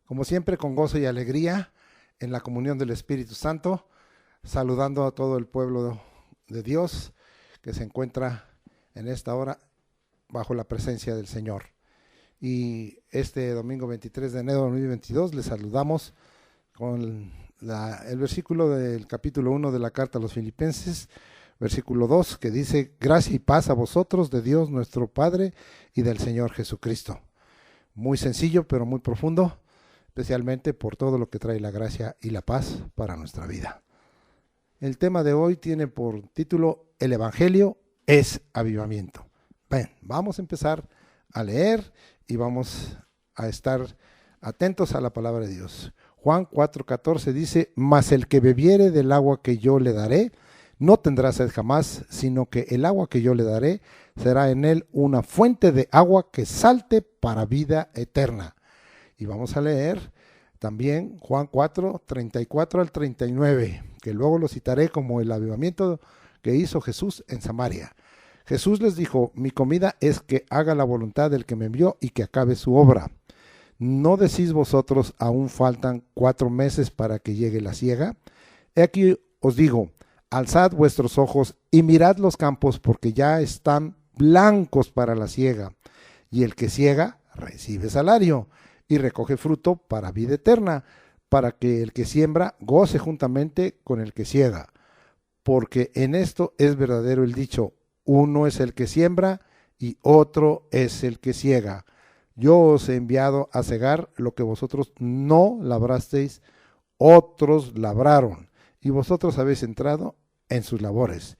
Como siempre, con gozo y alegría en la comunión del Espíritu Santo, saludando a todo el pueblo de Dios que se encuentra en esta hora bajo la presencia del Señor. Y este domingo 23 de enero de 2022 les saludamos con el versículo del capítulo 1 de la carta a los Filipenses, versículo 2, que dice: gracia y paz a vosotros de Dios nuestro Padre y del Señor Jesucristo. Muy sencillo, pero muy profundo, especialmente por todo lo que trae la gracia y la paz para nuestra vida. El tema de hoy tiene por título: el Evangelio es avivamiento. Bien, vamos a empezar a leer y vamos a estar atentos a la palabra de Dios. Juan 4:14 dice: mas el que bebiere del agua que yo le daré, no tendrá sed jamás, sino que el agua que yo le daré será en él una fuente de agua que salte para vida eterna. Y vamos a leer también Juan 4:34 al 39, que luego lo citaré como el avivamiento que hizo Jesús en Samaria. Jesús les dijo: mi comida es que haga la voluntad del que me envió y que acabe su obra. ¿No decís vosotros, aún faltan 4 meses para que llegue la siega? He aquí os digo, alzad vuestros ojos y mirad los campos, porque ya están blancos para la siega. Y el que siega recibe salario y recoge fruto para vida eterna, para que el que siembra goce juntamente con el que siega. Porque en esto es verdadero el dicho: uno es el que siembra y otro es el que siega. Yo os he enviado a segar lo que vosotros no labrasteis, otros labraron, y vosotros habéis entrado en sus labores.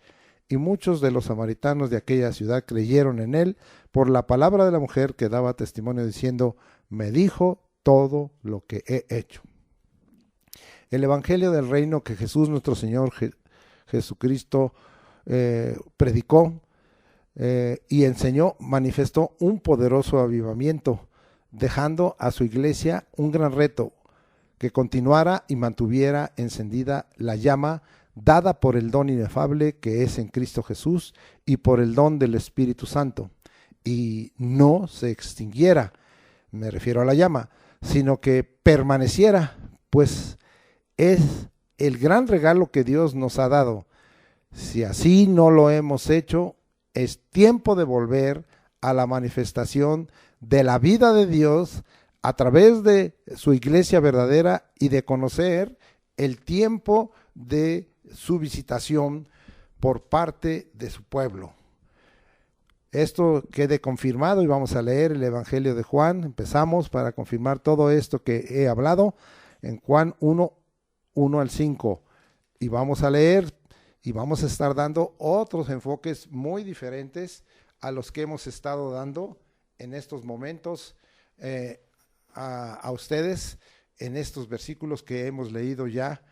Y muchos de los samaritanos de aquella ciudad creyeron en él por la palabra de la mujer que daba testimonio diciendo: me dijo todo lo que he hecho. El evangelio del reino que Jesús nuestro Señor Jesucristo predicó y enseñó, manifestó un poderoso avivamiento, dejando a su iglesia un gran reto: que continuara y mantuviera encendida la llama dada por el don inefable que es en Cristo Jesús y por el don del Espíritu Santo, y no se extinguiera, me refiero a la llama, sino que permaneciera, pues es el gran regalo que Dios nos ha dado. Si así no lo hemos hecho, es tiempo de volver a la manifestación de la vida de Dios a través de su iglesia verdadera y de conocer el tiempo de su visitación por parte de su pueblo. Esto quede confirmado y vamos a leer el Evangelio de Juan. Empezamos para confirmar todo esto que he hablado en Juan 1 al 5. Y vamos a leer y vamos a estar dando otros enfoques muy diferentes a los que hemos estado dando en estos momentos a ustedes en estos versículos que hemos leído ya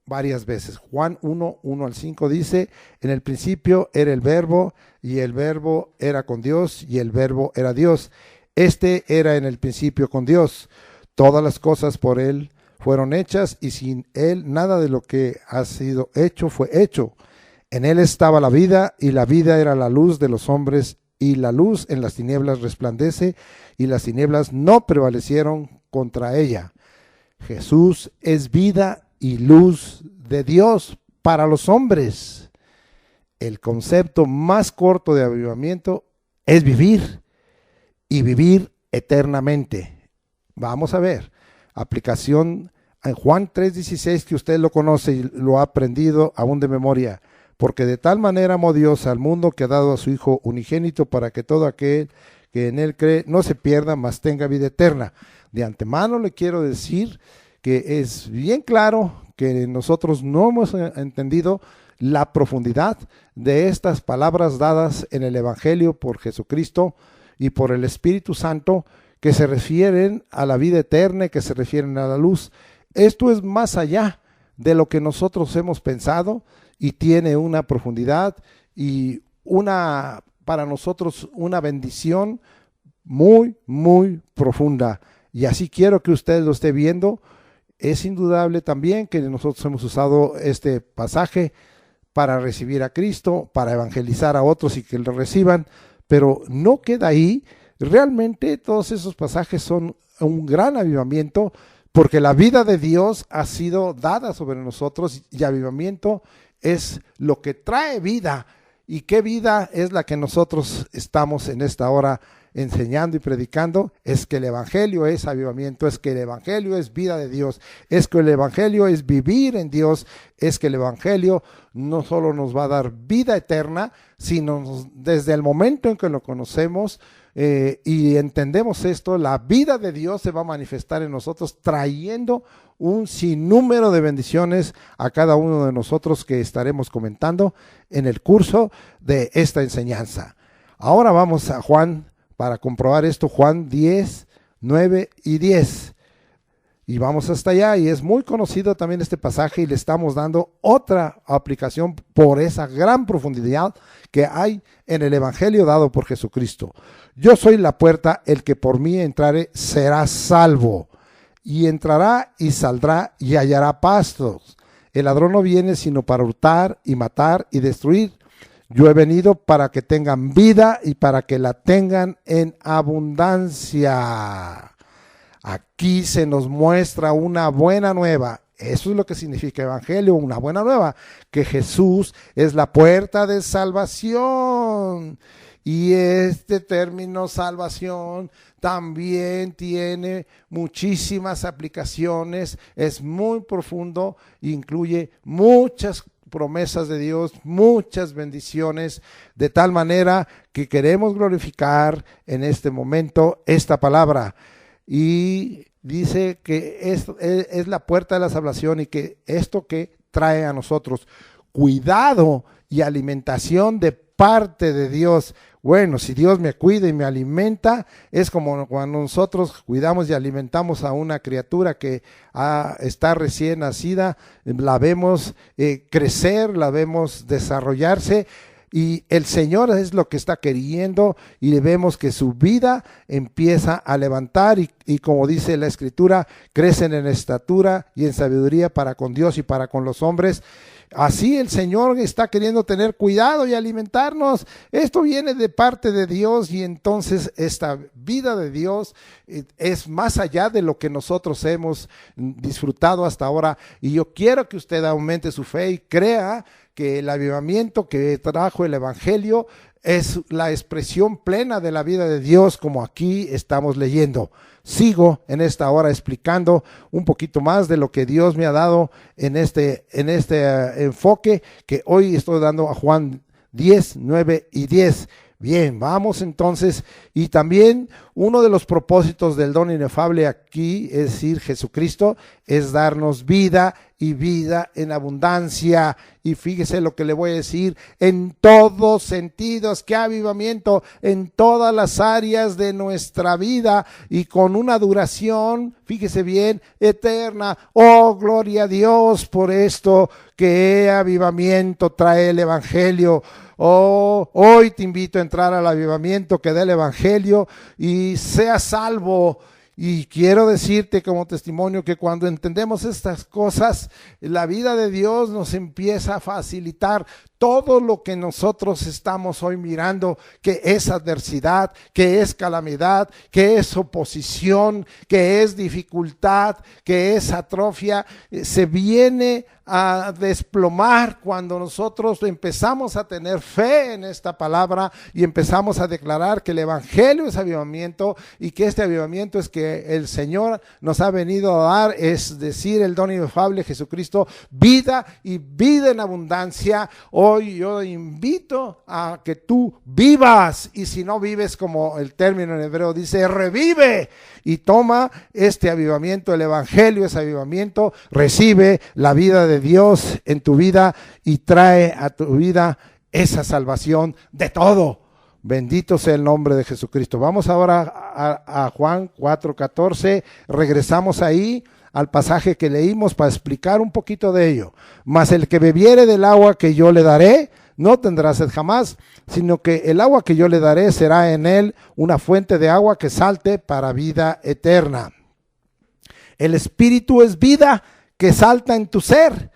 varias veces. Juan 1 al 5 dice: en el principio era el verbo, y el verbo era con Dios, y el verbo era Dios. Este era en el principio con Dios. Todas las cosas por él fueron hechas, y sin él nada de lo que ha sido hecho fue hecho. En él estaba la vida, y la vida era la luz de los hombres, y la luz en las tinieblas resplandece, y las tinieblas no prevalecieron contra ella. Jesús es vida y luz de Dios para los hombres. El concepto más corto de avivamiento es vivir, y vivir eternamente. Vamos a ver, aplicación en Juan 3:16, que usted lo conoce y lo ha aprendido aún de memoria. Porque de tal manera amó Dios al mundo que ha dado a su Hijo unigénito, para que todo aquel que en él cree no se pierda, mas tenga vida eterna. De antemano le quiero decir que es bien claro que nosotros no hemos entendido la profundidad de estas palabras dadas en el Evangelio por Jesucristo y por el Espíritu Santo, que se refieren a la vida eterna, que se refieren a la luz. Esto es más allá de lo que nosotros hemos pensado y tiene una profundidad y para nosotros una bendición muy, muy profunda. Y así quiero que usted lo esté viendo. Es indudable también que nosotros hemos usado este pasaje para recibir a Cristo, para evangelizar a otros y que lo reciban, pero no queda ahí. Realmente todos esos pasajes son un gran avivamiento, porque la vida de Dios ha sido dada sobre nosotros y avivamiento es lo que trae vida. ¿Y qué vida es la que nosotros estamos en esta hora enseñando y predicando? Es que el evangelio es avivamiento, es que el evangelio es vida de Dios, es que el evangelio es vivir en Dios, es que el evangelio no solo nos va a dar vida eterna, sino desde el momento en que lo conocemos y entendemos esto, la vida de Dios se va a manifestar en nosotros, trayendo un sinnúmero de bendiciones a cada uno de nosotros que estaremos comentando en el curso de esta enseñanza. Ahora vamos a Juan para comprobar esto, Juan 10, 9 y 10. Y vamos hasta allá, y es muy conocido también este pasaje, y le estamos dando otra aplicación por esa gran profundidad que hay en el evangelio dado por Jesucristo. Yo soy la puerta, el que por mí entrare será salvo, y entrará y saldrá y hallará pastos. El ladrón no viene sino para hurtar y matar y destruir. Yo he venido para que tengan vida y para que la tengan en abundancia. Aquí se nos muestra una buena nueva. Eso es lo que significa evangelio, una buena nueva, que Jesús es la puerta de salvación. Y este término salvación también tiene muchísimas aplicaciones, es muy profundo, incluye muchas promesas de Dios, muchas bendiciones, de tal manera que queremos glorificar en este momento esta palabra. Y dice que es la puerta de la salvación, y que esto que trae a nosotros cuidado y alimentación de parte de Dios. Bueno, si Dios me cuida y me alimenta, es como cuando nosotros cuidamos y alimentamos a una criatura que está recién nacida, la vemos crecer, la vemos desarrollarse, y el Señor es lo que está queriendo, y vemos que su vida empieza a levantar, y como dice la Escritura, crecen en estatura y en sabiduría para con Dios y para con los hombres. Así el Señor está queriendo tener cuidado y alimentarnos. Esto viene de parte de Dios, y entonces esta vida de Dios es más allá de lo que nosotros hemos disfrutado hasta ahora. Y yo quiero que usted aumente su fe y crea que el avivamiento que trajo el evangelio es la expresión plena de la vida de Dios, como aquí estamos leyendo. Sigo en esta hora explicando un poquito más de lo que Dios me ha dado en este enfoque que hoy estoy dando a Juan 10, 9 y 10. Bien, vamos entonces, y también uno de los propósitos del don inefable aquí, es decir, Jesucristo, es darnos vida y vida en abundancia. Y fíjese lo que le voy a decir, en todos sentidos, que avivamiento en todas las áreas de nuestra vida, y con una duración, fíjese bien, eterna. Oh, gloria a Dios por esto, que avivamiento trae el evangelio. Oh, hoy te invito a entrar al avivamiento que da el evangelio y sea salvo. Y quiero decirte como testimonio que cuando entendemos estas cosas, la vida de Dios nos empieza a facilitar todo lo que nosotros estamos hoy mirando, que es adversidad, que es calamidad, que es oposición, que es dificultad, que es atrofia, se viene a desplomar cuando nosotros empezamos a tener fe en esta palabra y empezamos a declarar que el evangelio es avivamiento, y que este avivamiento es que el Señor nos ha venido a dar, es decir, el don inefable Jesucristo, vida y vida en abundancia. Hoy yo invito a que tú vivas, y si no vives, como el término en hebreo dice, revive y toma este avivamiento. El evangelio es avivamiento, recibe la vida de Dios en tu vida y trae a tu vida esa salvación de todo. Bendito sea el nombre de Jesucristo. Vamos ahora a Juan 4:14, regresamos ahí al pasaje que leímos para explicar un poquito de ello. Mas el que bebiere del agua que yo le daré, no tendrá sed jamás, sino que el agua que yo le daré será en él una fuente de agua que salte para vida eterna. El espíritu es vida que salta en tu ser.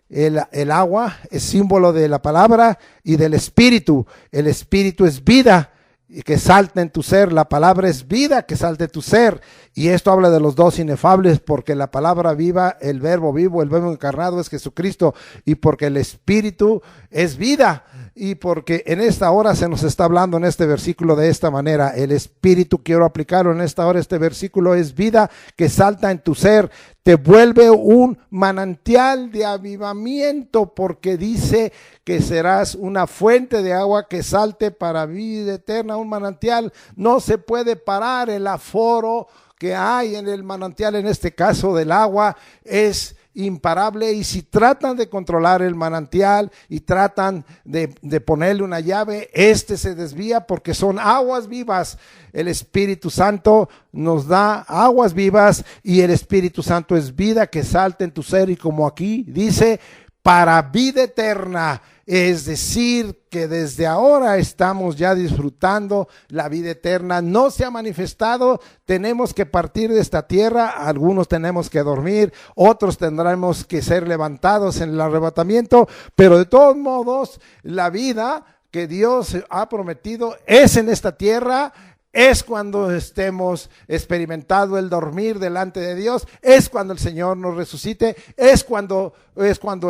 El agua es símbolo de la palabra y del espíritu. El espíritu es vida y que salte en tu ser. La palabra es vida, que salte en tu ser. Y esto habla de los dos inefables, porque la palabra viva, el verbo vivo, el verbo encarnado es Jesucristo, y porque el Espíritu es vida, y porque en esta hora se nos está hablando en este versículo de esta manera. El Espíritu, quiero aplicarlo en esta hora, este versículo es vida que salta en tu ser, te vuelve un manantial de avivamiento, porque dice que serás una fuente de agua que salte para vida eterna, un manantial. No se puede parar. El aforo que hay en el manantial, en este caso del agua, es imparable, y si tratan de controlar el manantial y tratan de ponerle una llave, se desvía, porque son aguas vivas. El Espíritu Santo nos da aguas vivas, y el Espíritu Santo es vida que salta en tu ser, y como aquí dice, para vida eterna. Es decir, que desde ahora estamos ya disfrutando la vida eterna. No se ha manifestado, tenemos que partir de esta tierra, algunos tenemos que dormir, otros tendremos que ser levantados en el arrebatamiento, pero de todos modos, la vida que Dios ha prometido es en esta tierra. Es cuando estemos experimentando el dormir delante de Dios, es cuando el Señor nos resucite, es cuando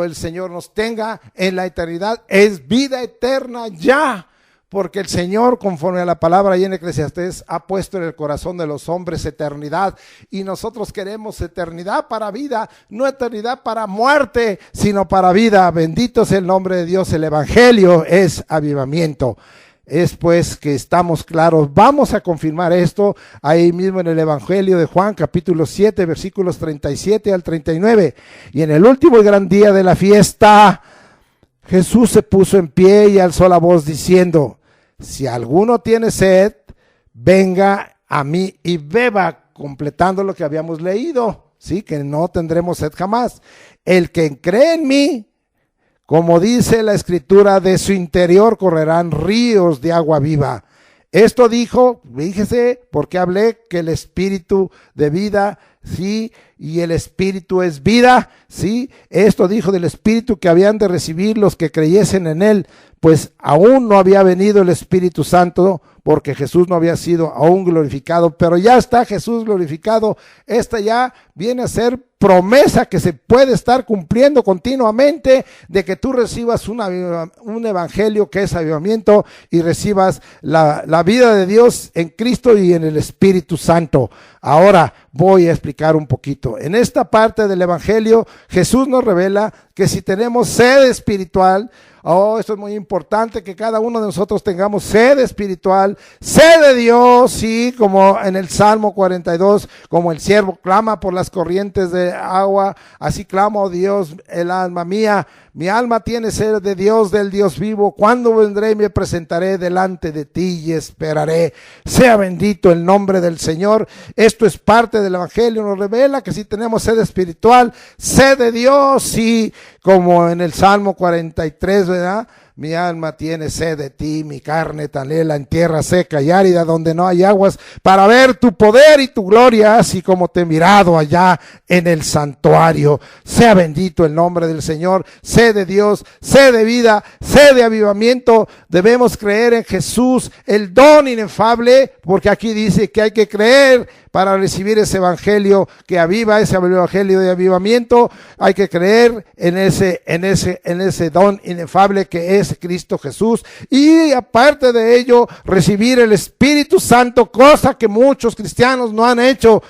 el Señor nos tenga en la eternidad. Es vida eterna ya, porque el Señor, conforme a la palabra ahí en Eclesiastés, ha puesto en el corazón de los hombres eternidad, y nosotros queremos eternidad para vida, no eternidad para muerte, sino para vida. Bendito sea el nombre de Dios. El Evangelio es avivamiento. Es pues que estamos claros. Vamos a confirmar esto ahí mismo en el Evangelio de Juan, capítulo 7, versículos 37 al 39. Y en el último y gran día de la fiesta, Jesús se puso en pie y alzó la voz diciendo: si alguno tiene sed, venga a mí y beba, completando lo que habíamos leído, ¿sí? Que no tendremos sed jamás. El que cree en mí, como dice la Escritura, de su interior correrán ríos de agua viva. Esto dijo, fíjese, porque hablé que el Espíritu de vida, sí, y el Espíritu es vida, sí. Esto dijo del Espíritu que habían de recibir los que creyesen en él, pues aún no había venido el Espíritu Santo, porque Jesús no había sido aún glorificado, pero ya está Jesús glorificado. Esta ya viene a ser promesa que se puede estar cumpliendo continuamente, de que tú recibas un evangelio que es avivamiento, y recibas la vida de Dios en Cristo y en el Espíritu Santo. Ahora voy a explicar un poquito. En esta parte del evangelio, Jesús nos revela que si tenemos sed espiritual, esto es muy importante, que cada uno de nosotros tengamos sed espiritual, sed de Dios, sí, como en el Salmo 42, como el siervo clama por las corrientes de agua, así clamo, oh Dios, el alma mía. Mi alma tiene sed de Dios, del Dios vivo. ¿Cuándo vendré y me presentaré delante de ti y esperaré? Sea bendito el nombre del Señor. Esto es parte del evangelio, nos revela que si tenemos sed espiritual, sed de Dios, sí, como en el Salmo 43, ¿verdad? Mi alma tiene sed de ti, mi carne anhela en tierra seca y árida, donde no hay aguas, para ver tu poder y tu gloria, así como te he mirado allá en el santuario. Sea bendito el nombre del Señor. Sed de Dios, sed de vida, sed de avivamiento. Debemos creer en Jesús, el don inefable, porque aquí dice que hay que creer para recibir ese evangelio que aviva, ese evangelio de avivamiento. Hay que creer en ese don inefable que es Cristo Jesús, y aparte de ello recibir el Espíritu Santo, cosa que muchos cristianos no han hecho.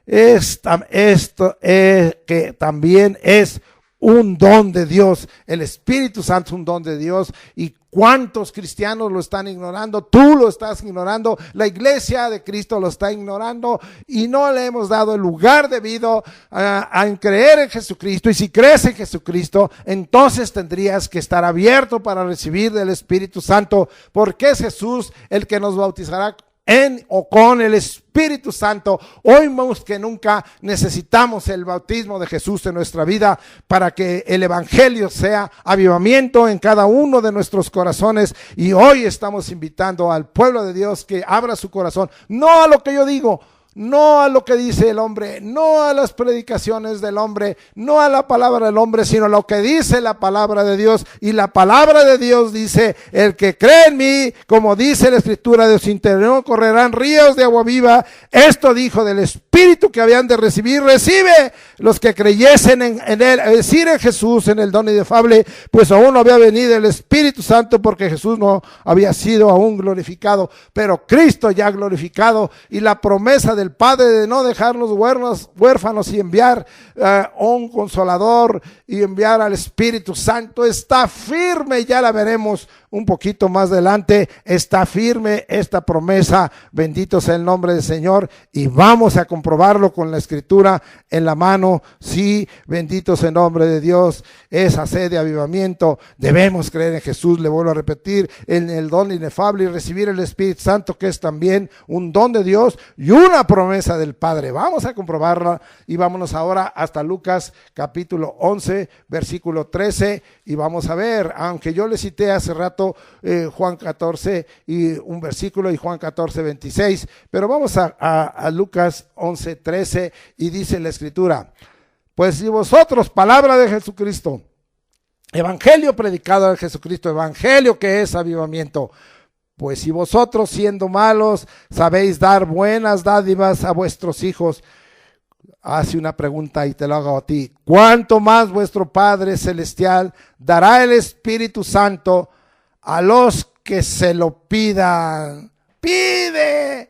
Esto que también es un don de Dios. El Espíritu Santo es un don de Dios, y ¿cuántos cristianos lo están ignorando? Tú lo estás ignorando, la iglesia de Cristo lo está ignorando, y no le hemos dado el lugar debido a creer en Jesucristo. Y si crees en Jesucristo, entonces tendrías que estar abierto para recibir del Espíritu Santo, porque es Jesús el que nos bautizará en o con el Espíritu Santo. Hoy más que nunca necesitamos el bautismo de Jesús en nuestra vida, para que el evangelio sea avivamiento en cada uno de nuestros corazones. Y hoy estamos invitando al pueblo de Dios que abra su corazón, no a lo que yo digo, no a lo que dice el hombre, no a las predicaciones del hombre, no a la palabra del hombre, sino a lo que dice la palabra de Dios. Y la palabra de Dios dice: el que cree en mí, como dice la escritura, de su interior correrán ríos de agua viva. Esto dijo del Espíritu que habían de recibir. Recibe los que creyesen en él, es decir, en Jesús, en el don inefable, pues aún no había venido el Espíritu Santo, porque Jesús no había sido aún glorificado, pero Cristo ya glorificado. Y la promesa del Padre de no dejarnos huérfanos y enviar un Consolador y enviar al Espíritu Santo está firme. Ya la veremos un poquito más adelante. Está firme esta promesa. Bendito sea el nombre del Señor, y vamos a comprobarlo con la escritura en la mano. Sí, bendito sea el nombre de Dios. Esa sed de avivamiento, debemos creer en Jesús, le vuelvo a repetir, en el don inefable, y recibir el Espíritu Santo, que es también un don de Dios y una promesa del Padre. Vamos a comprobarla, y vámonos ahora hasta Lucas capítulo 11 versículo 13, y vamos a ver, aunque yo le cité hace rato Juan 14 y un versículo, y Juan 14 26, pero vamos a Lucas 11 13, y dice la escritura: pues si vosotros, palabra de Jesucristo, evangelio predicado de Jesucristo, evangelio que es avivamiento, pues si vosotros, siendo malos, sabéis dar buenas dádivas a vuestros hijos. Hace una pregunta y te lo hago a ti: ¿cuánto más vuestro Padre Celestial dará el Espíritu Santo a los que se lo pidan? Pide,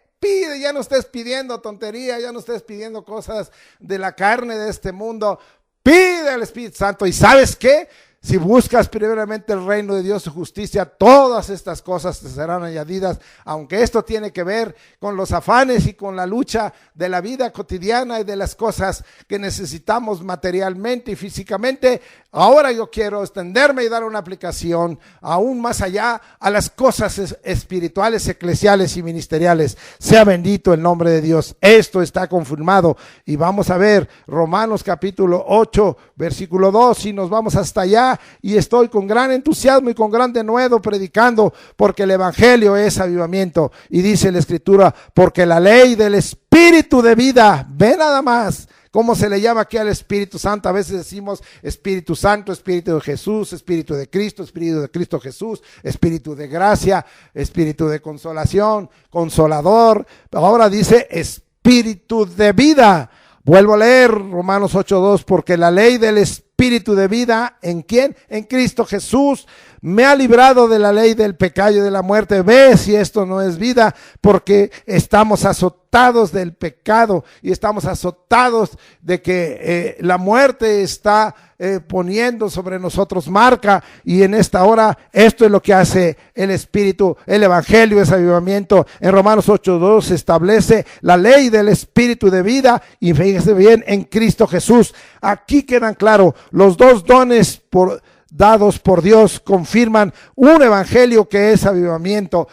ya no estés pidiendo tontería, ya no estés pidiendo cosas de la carne de este mundo. Pide al Espíritu Santo. ¿Y sabes qué? Si buscas primeramente el reino de Dios y justicia, todas estas cosas te serán añadidas. Aunque esto tiene que ver con los afanes y con la lucha de la vida cotidiana y de las cosas que necesitamos materialmente y físicamente, ahora yo quiero extenderme y dar una aplicación aún más allá a las cosas espirituales, eclesiales y ministeriales. Sea bendito el nombre de Dios. Esto está confirmado, y vamos a ver Romanos capítulo 8 versículo 2, y nos vamos hasta allá. Y estoy con gran entusiasmo y con gran denuedo predicando, porque el evangelio es avivamiento. Y dice la escritura: porque la ley del Espíritu de vida, ve nada más cómo se le llama aquí al Espíritu Santo. A veces decimos Espíritu Santo, Espíritu de Jesús, Espíritu de Cristo Jesús, Espíritu de gracia, Espíritu de consolación, Consolador. Ahora dice Espíritu de vida. Vuelvo a leer Romanos 8:2, porque la ley del Espíritu de vida, ¿en quién? En Cristo Jesús, me ha librado de la ley del pecado y de la muerte. Ve si esto no es vida, porque estamos azotados del pecado y estamos azotados de que la muerte está poniendo sobre nosotros marca. Y en esta hora esto es lo que hace el Espíritu. El evangelio es avivamiento. En Romanos 8:2 se establece la ley del Espíritu de vida, y fíjese bien, en Cristo Jesús. Aquí quedan claros los dos dones dados por Dios, confirman un evangelio que es avivamiento.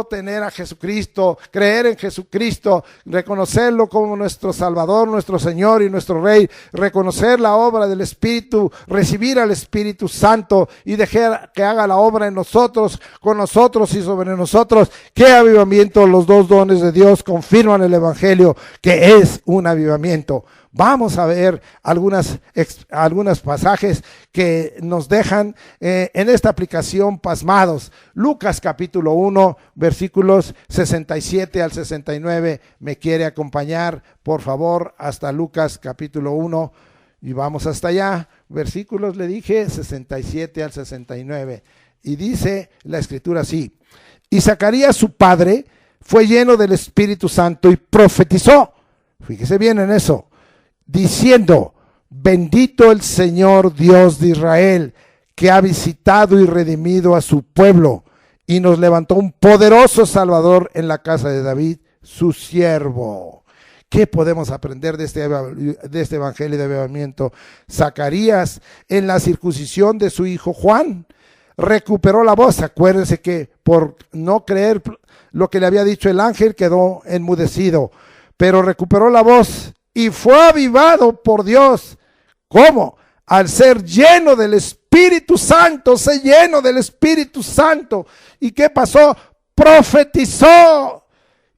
Tener a Jesucristo, creer en Jesucristo, reconocerlo como nuestro Salvador, nuestro Señor y nuestro Rey, reconocer la obra del Espíritu, recibir al Espíritu Santo y dejar que haga la obra en nosotros, con nosotros y sobre nosotros. ¡Qué avivamiento! Los dos dones de Dios confirman el evangelio que es un avivamiento. Vamos a ver algunos pasajes que nos dejan en esta aplicación pasmados. Lucas capítulo 1 versículos 67 al 69. ¿Me quiere acompañar, por favor, hasta Lucas capítulo 1? Y vamos hasta allá. Versículos, le dije, 67 al 69. Y dice la escritura así: y Zacarías su padre fue lleno del Espíritu Santo y profetizó. Fíjese bien en eso. Diciendo: bendito el Señor Dios de Israel, que ha visitado y redimido a su pueblo, y nos levantó un poderoso Salvador en la casa de David, su siervo. ¿Qué podemos aprender de este evangelio de avivamiento? Zacarías, en la circuncisión de su hijo Juan, recuperó la voz. Acuérdense que por no creer lo que le había dicho el ángel, quedó enmudecido, pero recuperó la voz y fue avivado por Dios. ¿Cómo? Al ser lleno del Espíritu Santo, se lleno del Espíritu Santo. ¿Y qué pasó? Profetizó.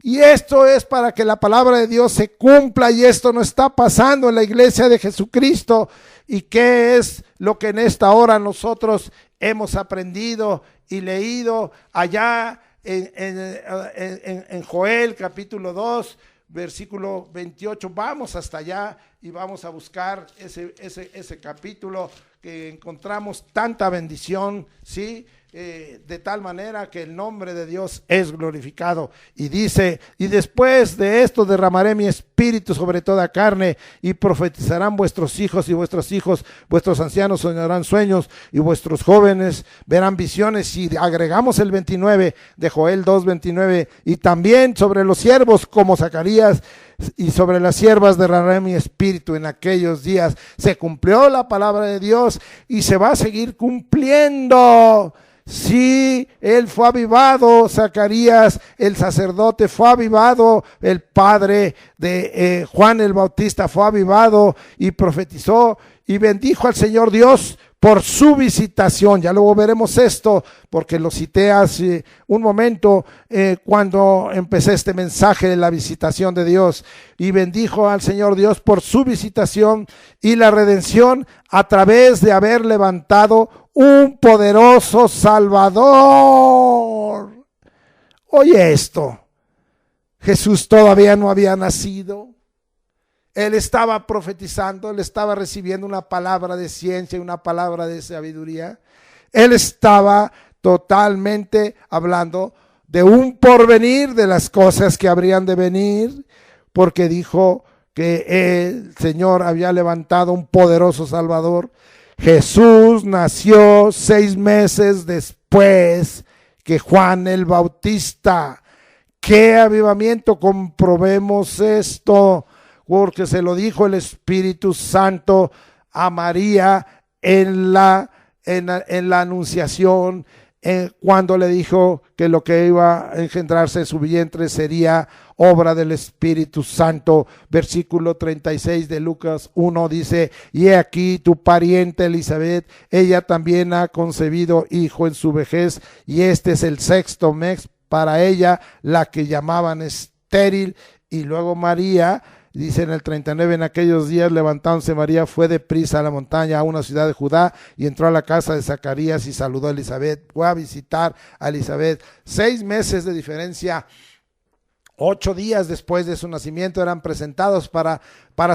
Y esto es para que la palabra de Dios se cumpla, y esto no está pasando en la iglesia de Jesucristo. ¿Y qué es lo que en esta hora nosotros hemos aprendido y leído allá en Joel capítulo 2, versículo 28? Vamos hasta allá y vamos a buscar ese capítulo que encontramos tanta bendición, ¿sí? De tal manera que el nombre de Dios es glorificado. Y dice: y después de esto derramaré mi espíritu sobre toda carne, y profetizarán vuestros hijos y vuestros hijos, vuestros ancianos soñarán sueños, y vuestros jóvenes verán visiones. Y agregamos el 29 de Joel 2:29, y también sobre los siervos como Zacarías y sobre las siervas derramaré mi espíritu en aquellos días. Se cumplió la palabra de Dios y se va a seguir cumpliendo. Sí, él fue avivado, Zacarías, el sacerdote, fue avivado, el padre de Juan el Bautista fue avivado y profetizó y bendijo al Señor Dios por su visitación. Ya luego veremos esto, porque lo cité hace un momento cuando empecé este mensaje de la visitación de Dios. Y bendijo al Señor Dios por su visitación y la redención a través de haber levantado un poderoso Salvador. Oye esto, Jesús todavía no había nacido. Él estaba profetizando, él estaba recibiendo una palabra de ciencia, una palabra de sabiduría. Él estaba totalmente hablando de un porvenir, de las cosas que habrían de venir, porque dijo que el Señor había levantado un poderoso Salvador. Jesús nació 6 meses después que Juan el Bautista. ¡Qué avivamiento! Comprobemos esto, porque se lo dijo el Espíritu Santo a María en la anunciación, cuando le dijo que lo que iba a engendrarse en su vientre sería obra del Espíritu Santo. Versículo 36 de Lucas 1 dice: y he aquí tu pariente Elizabeth, ella también ha concebido hijo en su vejez, y este es el 6º mes para ella, la que llamaban estéril. Y luego María, dice en el 39, en aquellos días levantándose María fue deprisa a la montaña, a una ciudad de Judá, y entró a la casa de Zacarías y saludó a Elizabeth. Fue a visitar a Elizabeth. 6 meses de diferencia. 8 días después de su nacimiento eran presentados para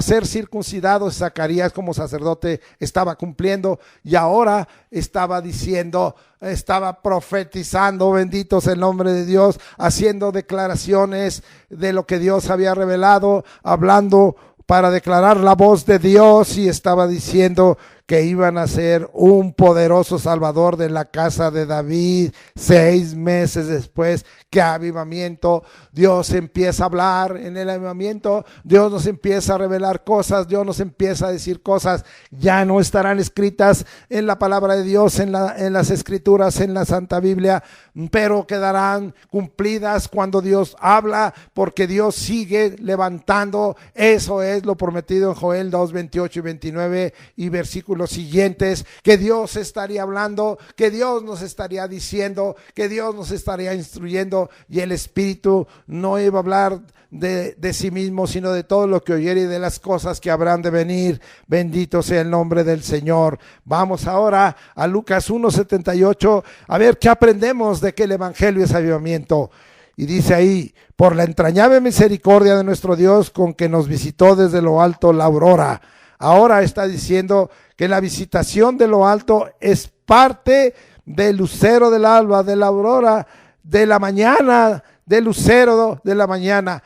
ser circuncidados. Zacarías como sacerdote estaba cumpliendo, y ahora estaba diciendo, estaba profetizando, bendito sea el nombre de Dios, haciendo declaraciones de lo que Dios había revelado, hablando para declarar la voz de Dios, y estaba diciendo que iban a ser un poderoso Salvador de la casa de David. 6 meses después. ¡Qué avivamiento! Dios empieza a hablar en el avivamiento, Dios nos empieza a revelar cosas, Dios nos empieza a decir cosas. Ya no estarán escritas en la palabra de Dios, en las escrituras, en la Santa Biblia, pero quedarán cumplidas cuando Dios habla, porque Dios sigue levantando. Eso es lo prometido en Joel 2, 28 y 29 y versículos siguientes, que Dios estaría hablando, que Dios nos estaría diciendo, que Dios nos estaría instruyendo, y el Espíritu no iba a hablar de sí mismo, sino de todo lo que oyere y de las cosas que habrán de venir. Bendito sea el nombre del Señor. Vamos ahora a Lucas 1:78, a ver qué aprendemos de que el Evangelio es avivamiento. Y dice ahí: por la entrañable misericordia de nuestro Dios, con que nos visitó desde lo alto la aurora. Ahora está diciendo que la visitación de lo alto es parte del lucero del alba, de la aurora de la mañana, del lucero de la mañana.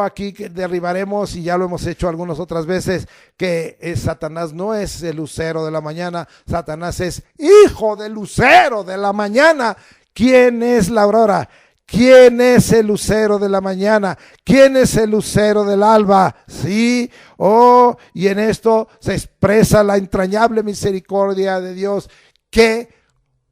Aquí derribaremos, y ya lo hemos hecho algunas otras veces, que Satanás no es el lucero de la mañana. Satanás es hijo del lucero de la mañana. ¿Quién es la aurora? ¿Quién es el lucero de la mañana? ¿Quién es el lucero del alba? Sí, y en esto se expresa la entrañable misericordia de Dios. ¿Qué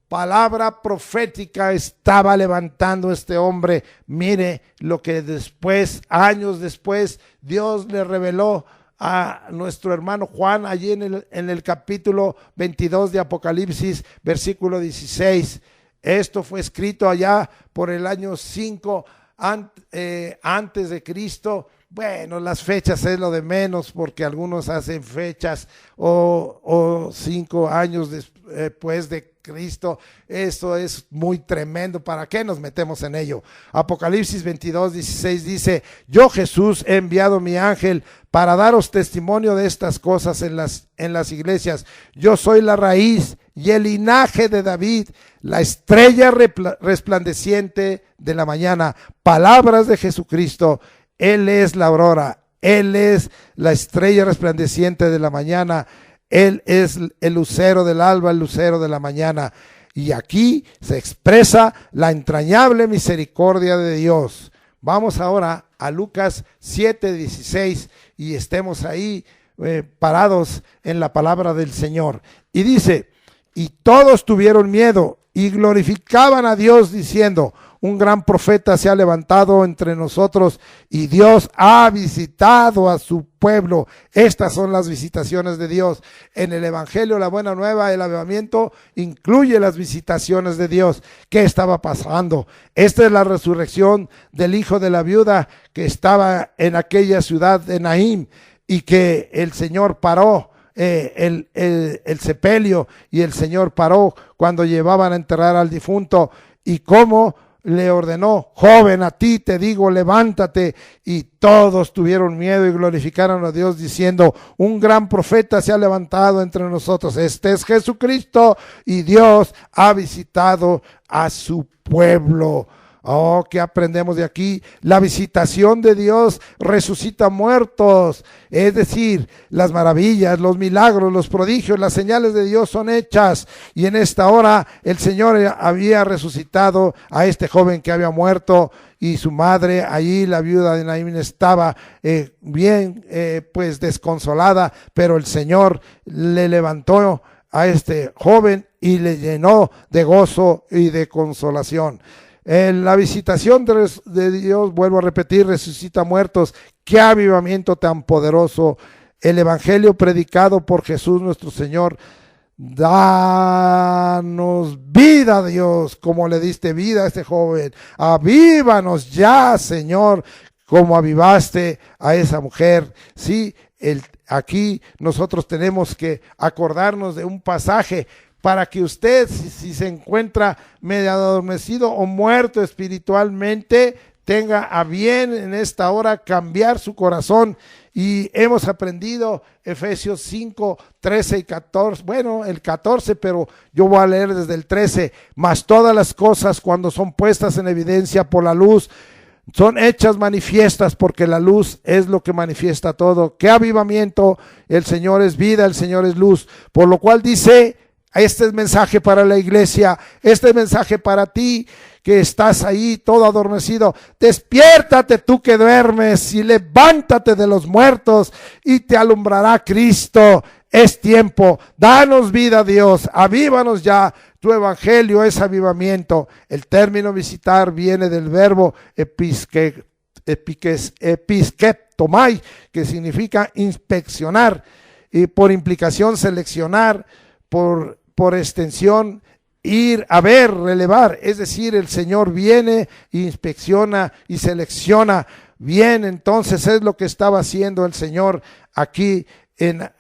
palabra profética estaba levantando este hombre? Mire lo que después, años después, Dios le reveló a nuestro hermano Juan allí en el capítulo 22 de Apocalipsis, versículo 16. Esto fue escrito allá por el año 5 antes de Cristo. Bueno, las fechas es lo de menos, porque algunos hacen fechas o 5 años después de Cristo. Eso es muy tremendo. ¿Para qué nos metemos en ello? Apocalipsis 22:16 dice: yo, Jesús, he enviado mi ángel para daros testimonio de estas cosas en las iglesias. Yo soy la raíz y el linaje de David, la estrella resplandeciente de la mañana. Palabras de Jesucristo. Él es la aurora, Él es la estrella resplandeciente de la mañana, Él es el lucero del alba, el lucero de la mañana. Y aquí se expresa la entrañable misericordia de Dios. Vamos ahora a Lucas 7:16 y estemos ahí parados en la palabra del Señor. Y dice: y todos tuvieron miedo y glorificaban a Dios diciendo: un gran profeta se ha levantado entre nosotros y Dios ha visitado a su pueblo. Estas son las visitaciones de Dios. En el Evangelio, la Buena Nueva, el avivamiento incluye las visitaciones de Dios. ¿Qué estaba pasando? Esta es la resurrección del hijo de la viuda que estaba en aquella ciudad de Naín y que el Señor paró. El sepelio, y el Señor paró cuando llevaban a enterrar al difunto, y cómo le ordenó: joven, a ti te digo, levántate. Y todos tuvieron miedo y glorificaron a Dios diciendo: un gran profeta se ha levantado entre nosotros. Este es Jesucristo, y Dios ha visitado a su pueblo. Oh, ¿qué aprendemos de aquí? La visitación de Dios resucita muertos. Es decir, las maravillas, los milagros, los prodigios, las señales de Dios son hechas. Y en esta hora el Señor había resucitado a este joven que había muerto, y su madre, allí la viuda de Naín, estaba bien pues desconsolada, pero el Señor le levantó a este joven y le llenó de gozo y de consolación. La visitación de Dios, vuelvo a repetir, resucita muertos. Qué avivamiento tan poderoso. El evangelio predicado por Jesús nuestro Señor. Danos vida, Dios, como le diste vida a este joven. Avívanos ya, Señor, como avivaste a esa mujer. Sí, aquí nosotros tenemos que acordarnos de un pasaje para que usted, si se encuentra medio adormecido o muerto espiritualmente, tenga a bien en esta hora cambiar su corazón. Y hemos aprendido Efesios 5, 13 y 14, bueno, el 14, pero yo voy a leer desde el 13. Mas todas las cosas, cuando son puestas en evidencia por la luz, son hechas manifiestas, porque la luz es lo que manifiesta todo. ¡Qué avivamiento! El Señor es vida, el Señor es luz. Por lo cual dice: este es mensaje para la iglesia, este es mensaje para ti que estás ahí todo adormecido. Despiértate tú que duermes y levántate de los muertos y te alumbrará Cristo. Es tiempo, danos vida, Dios, avívanos ya. Tu evangelio es avivamiento. El término visitar viene del verbo episkeptomai, que significa inspeccionar, y por implicación seleccionar, por extensión ir a ver, relevar. Es decir, el Señor viene, inspecciona y selecciona bien. Entonces es lo que estaba haciendo el Señor aquí en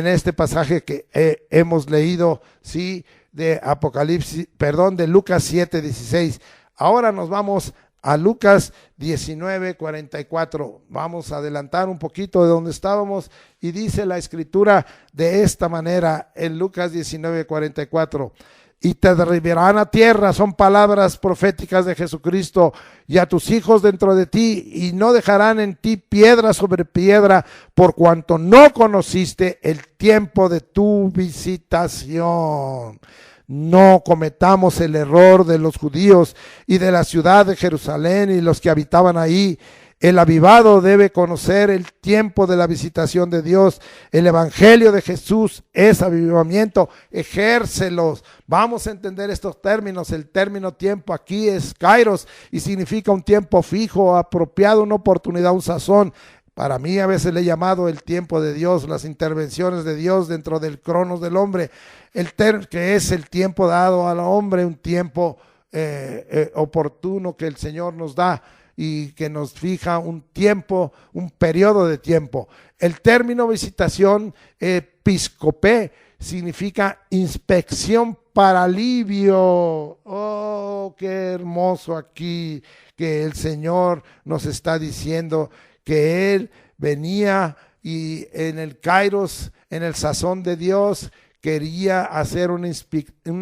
este pasaje que hemos leído, sí, de de Lucas 7:16. Ahora nos vamos a Lucas 19:44. Vamos a adelantar un poquito de donde estábamos, y dice la escritura de esta manera en Lucas 19:44: y te derribarán a tierra, son palabras proféticas de Jesucristo, y a tus hijos dentro de ti, y no dejarán en ti piedra sobre piedra, por cuanto no conociste el tiempo de tu visitación. No cometamos el error de los judíos y de la ciudad de Jerusalén y los que habitaban ahí. El avivado debe conocer el tiempo de la visitación de Dios. El evangelio de Jesús es avivamiento. Ejércelos. Vamos a entender estos términos. El término tiempo aquí es kairos y significa un tiempo fijo, apropiado, una oportunidad, un sazón. Para mí a veces le he llamado el tiempo de Dios, las intervenciones de Dios dentro del cronos del hombre, que es el tiempo dado al hombre, un tiempo oportuno que el Señor nos da. y que nos fija un tiempo, un periodo de tiempo. El término visitación episcopé significa inspección para alivio. Oh, qué hermoso aquí que el Señor nos está diciendo que Él venía y en el Kairos, en el sazón de Dios, quería hacer una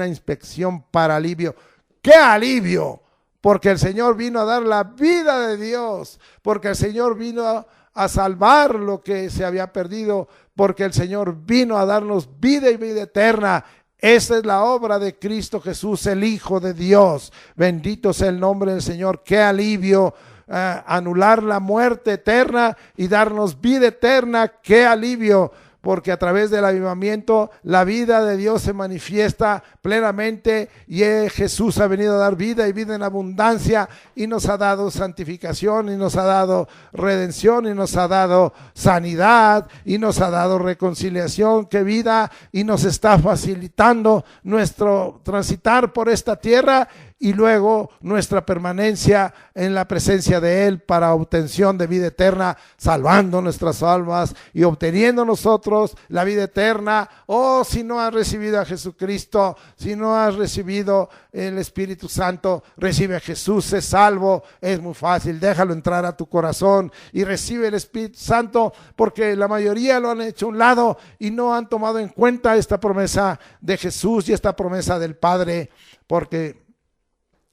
inspección para alivio. ¡Qué alivio! Porque el Señor vino a dar la vida de Dios, porque el Señor vino a salvar lo que se había perdido, porque el Señor vino a darnos vida y vida eterna. Esa es la obra de Cristo Jesús, el Hijo de Dios. Bendito sea el nombre del Señor. ¡Qué alivio! Anular la muerte eterna y darnos vida eterna. ¡Qué alivio! Porque a través del avivamiento la vida de Dios se manifiesta plenamente y Jesús ha venido a dar vida y vida en abundancia y nos ha dado santificación y nos ha dado redención y nos ha dado sanidad y nos ha dado reconciliación, que vida, y nos está facilitando nuestro transitar por esta tierra y luego nuestra permanencia en la presencia de Él para obtención de vida eterna, salvando nuestras almas y obteniendo nosotros la vida eterna. Oh, si no has recibido a Jesucristo, si no has recibido el Espíritu Santo, recibe a Jesús, sé salvo. Es muy fácil, déjalo entrar a tu corazón y recibe el Espíritu Santo, porque la mayoría lo han hecho a un lado y no han tomado en cuenta esta promesa de Jesús y esta promesa del Padre, porque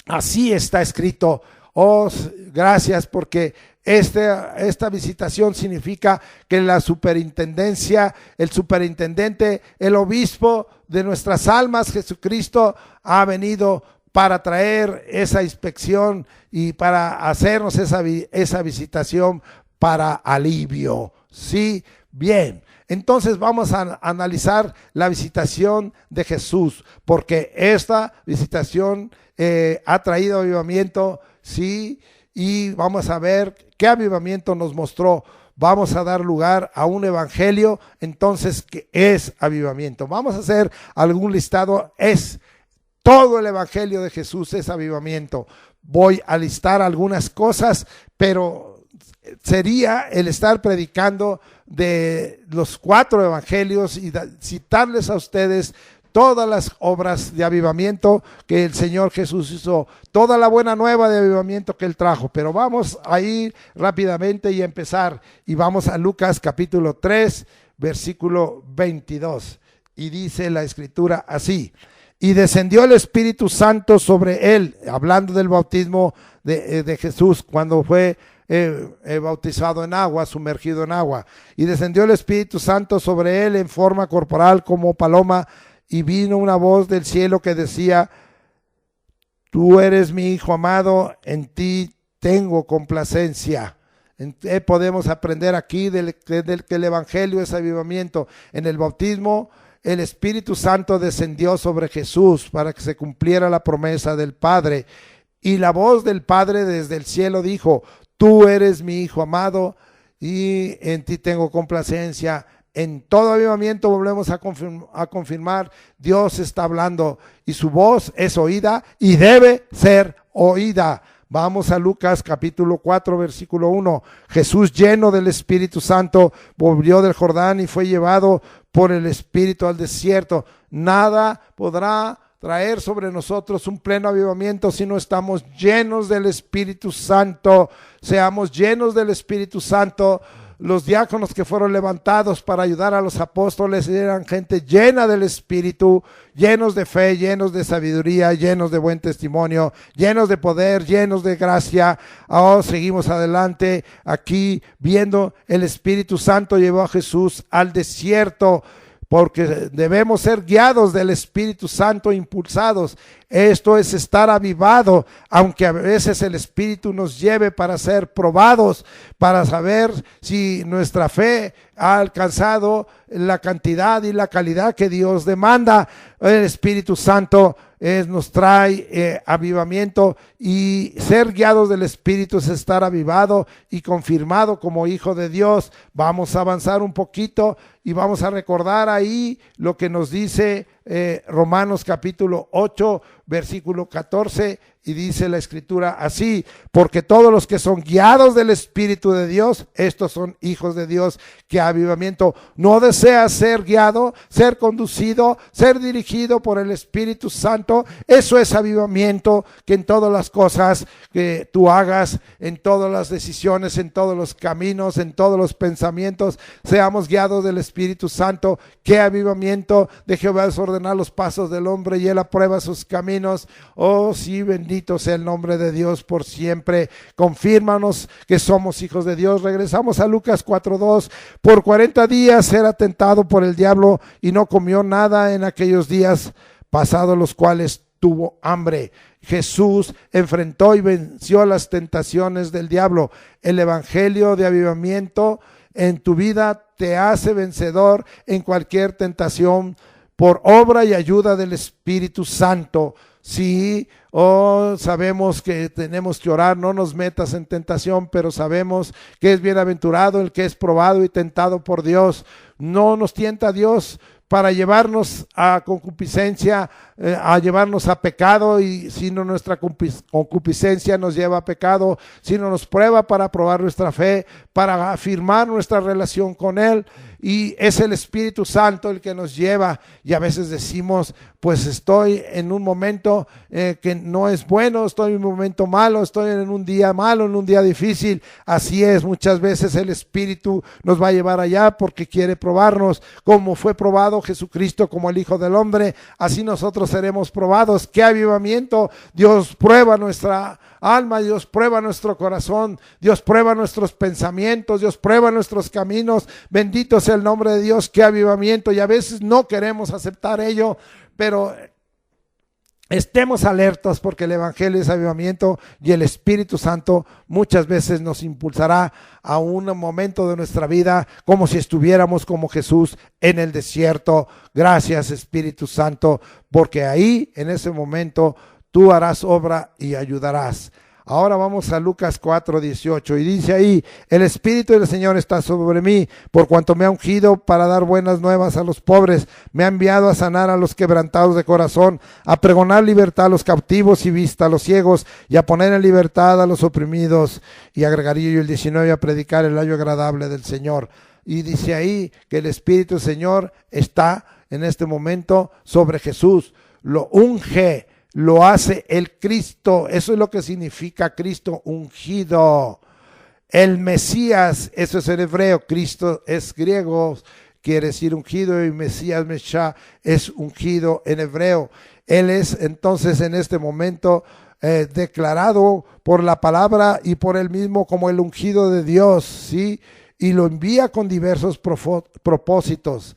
así está escrito. Oh, gracias, porque esta visitación significa que la superintendencia, el superintendente, el obispo de nuestras almas, Jesucristo, ha venido para traer esa inspección y para hacernos esa visitación para alivio. Sí, bien. Entonces vamos a analizar la visitación de Jesús, porque esta visitación ha traído avivamiento, sí, y vamos a ver qué avivamiento nos mostró. Vamos a dar lugar a un evangelio, entonces, que es avivamiento. Vamos a hacer algún listado. Es todo el evangelio de Jesús es avivamiento. Voy a listar algunas cosas, pero sería el estar predicando de los 4 evangelios y citarles a ustedes todas las obras de avivamiento que el Señor Jesús hizo, toda la buena nueva de avivamiento que Él trajo. Pero vamos a ir rápidamente y empezar, y vamos a Lucas capítulo 3, versículo 22, y dice la escritura así: y descendió el Espíritu Santo sobre Él, hablando del bautismo de Jesús cuando fue bautizado en agua, sumergido en agua. Y descendió el Espíritu Santo sobre Él en forma corporal como paloma, y vino una voz del cielo que decía: tú eres mi Hijo amado, en ti tengo complacencia. Podemos aprender aquí del que el evangelio es avivamiento. En el bautismo, el Espíritu Santo descendió sobre Jesús para que se cumpliera la promesa del Padre. Y la voz del Padre desde el cielo dijo: tú eres mi Hijo amado y en ti tengo complacencia. En todo avivamiento volvemos a confirmar, Dios está hablando y su voz es oída y debe ser oída. Vamos a Lucas capítulo 4, versículo 1. Jesús, lleno del Espíritu Santo, volvió del Jordán y fue llevado por el Espíritu al desierto. Nada podrá traer sobre nosotros un pleno avivamiento si no estamos llenos del Espíritu Santo. Seamos llenos del Espíritu Santo. Los diáconos que fueron levantados para ayudar a los apóstoles eran gente llena del Espíritu, llenos de fe, llenos de sabiduría, llenos de buen testimonio, llenos de poder, llenos de gracia. Ahora seguimos adelante aquí viendo el Espíritu Santo llevó a Jesús al desierto, porque debemos ser guiados del Espíritu Santo, impulsados. Esto es estar avivado, aunque a veces el Espíritu nos lleve para ser probados, para saber si nuestra fe ha alcanzado la cantidad y la calidad que Dios demanda. El Espíritu Santo nos trae avivamiento, y ser guiados del Espíritu es estar avivado y confirmado como hijo de Dios. Vamos a avanzar un poquito y vamos a recordar ahí lo que nos dice Romanos capítulo 8, versículo 14, Y dice la Escritura así: porque todos los que son guiados del Espíritu de Dios, estos son hijos de Dios. Que avivamiento no desea ser guiado, ser conducido, ser dirigido por el Espíritu Santo. Eso es avivamiento, que en todas las cosas que tú hagas, en todas las decisiones, en todos los caminos, en todos los pensamientos, seamos guiados del Espíritu Santo. Que avivamiento. De Jehová es ordenar los pasos del hombre y él aprueba sus caminos. Oh sí, bendito sea el nombre de Dios por siempre. Confírmanos que somos hijos de Dios. Regresamos a Lucas 4:2. Por 40 días era tentado por el diablo y no comió nada en aquellos días, pasados los cuales tuvo hambre. Jesús enfrentó y venció las tentaciones del diablo. El evangelio de avivamiento en tu vida te hace vencedor en cualquier tentación por obra y ayuda del Espíritu Santo. Sí, sabemos que tenemos que orar, no nos metas en tentación, pero sabemos que es bienaventurado el que es probado y tentado por Dios. No nos tienta Dios para llevarnos a concupiscencia, a llevarnos a pecado, y sino nuestra concupiscencia nos lleva a pecado, sino nos prueba para probar nuestra fe, para afirmar nuestra relación con Él. Y es el Espíritu Santo el que nos lleva. Y a veces decimos, pues estoy en un momento que no es bueno, estoy en un momento malo, estoy en un día malo, en un día difícil. Así es, muchas veces el Espíritu nos va a llevar allá porque quiere probarnos. Como fue probado Jesucristo como el Hijo del Hombre, así nosotros seremos probados. ¡Qué avivamiento! Dios prueba nuestra alma, Dios prueba nuestro corazón, Dios prueba nuestros pensamientos, Dios prueba nuestros caminos. Bendito sea el nombre de Dios. ¡Qué avivamiento! Y a veces no queremos aceptar ello, pero estemos alertas, porque el evangelio es avivamiento y el Espíritu Santo muchas veces nos impulsará a un momento de nuestra vida como si estuviéramos como Jesús en el desierto. Gracias, Espíritu Santo, porque ahí en ese momento tú harás obra y ayudarás. Ahora vamos a Lucas 4:18 y dice ahí: el Espíritu del Señor está sobre mí, por cuanto me ha ungido para dar buenas nuevas a los pobres, me ha enviado a sanar a los quebrantados de corazón, a pregonar libertad a los cautivos y vista a los ciegos, y a poner en libertad a los oprimidos. Y agregaría yo el 19: a predicar el año agradable del Señor. Y dice ahí que el Espíritu del Señor está en este momento sobre Jesús, lo unge, lo hace el Cristo. Eso es lo que significa Cristo ungido. El Mesías, eso es en hebreo. Cristo es griego, quiere decir ungido, y Mesías, Meshá, es ungido en hebreo. Él es entonces en este momento declarado por la palabra y por él mismo como el ungido de Dios, ¿sí? Y lo envía con diversos propósitos.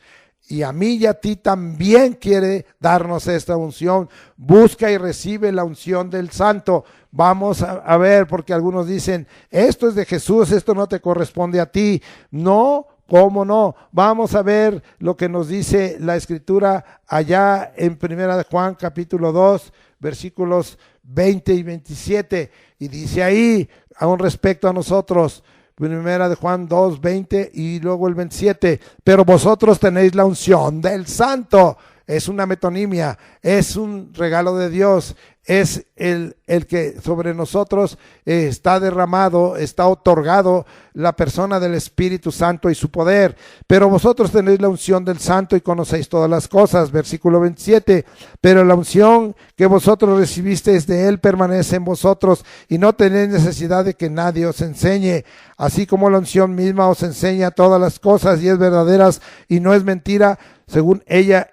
Y a mí y a ti también quiere darnos esta unción. Busca y recibe la unción del Santo. Vamos a ver, porque algunos dicen, esto es de Jesús, esto no te corresponde a ti. No, ¿cómo no? Vamos a ver lo que nos dice la Escritura allá en 1 de Juan capítulo 2, versículos 20 y 27. Y dice ahí, aún respecto a nosotros, Primera de Juan 2, 20 y luego el 27. Pero vosotros tenéis la unción del Santo. Es una metonimia, es un regalo de Dios, es el que sobre nosotros está derramado, está otorgado la persona del Espíritu Santo y su poder. Pero vosotros tenéis la unción del Santo y conocéis todas las cosas. Versículo 27. Pero la unción que vosotros recibisteis de Él permanece en vosotros, y no tenéis necesidad de que nadie os enseñe. Así como la unción misma os enseña todas las cosas y es verdadera y no es mentira, según ella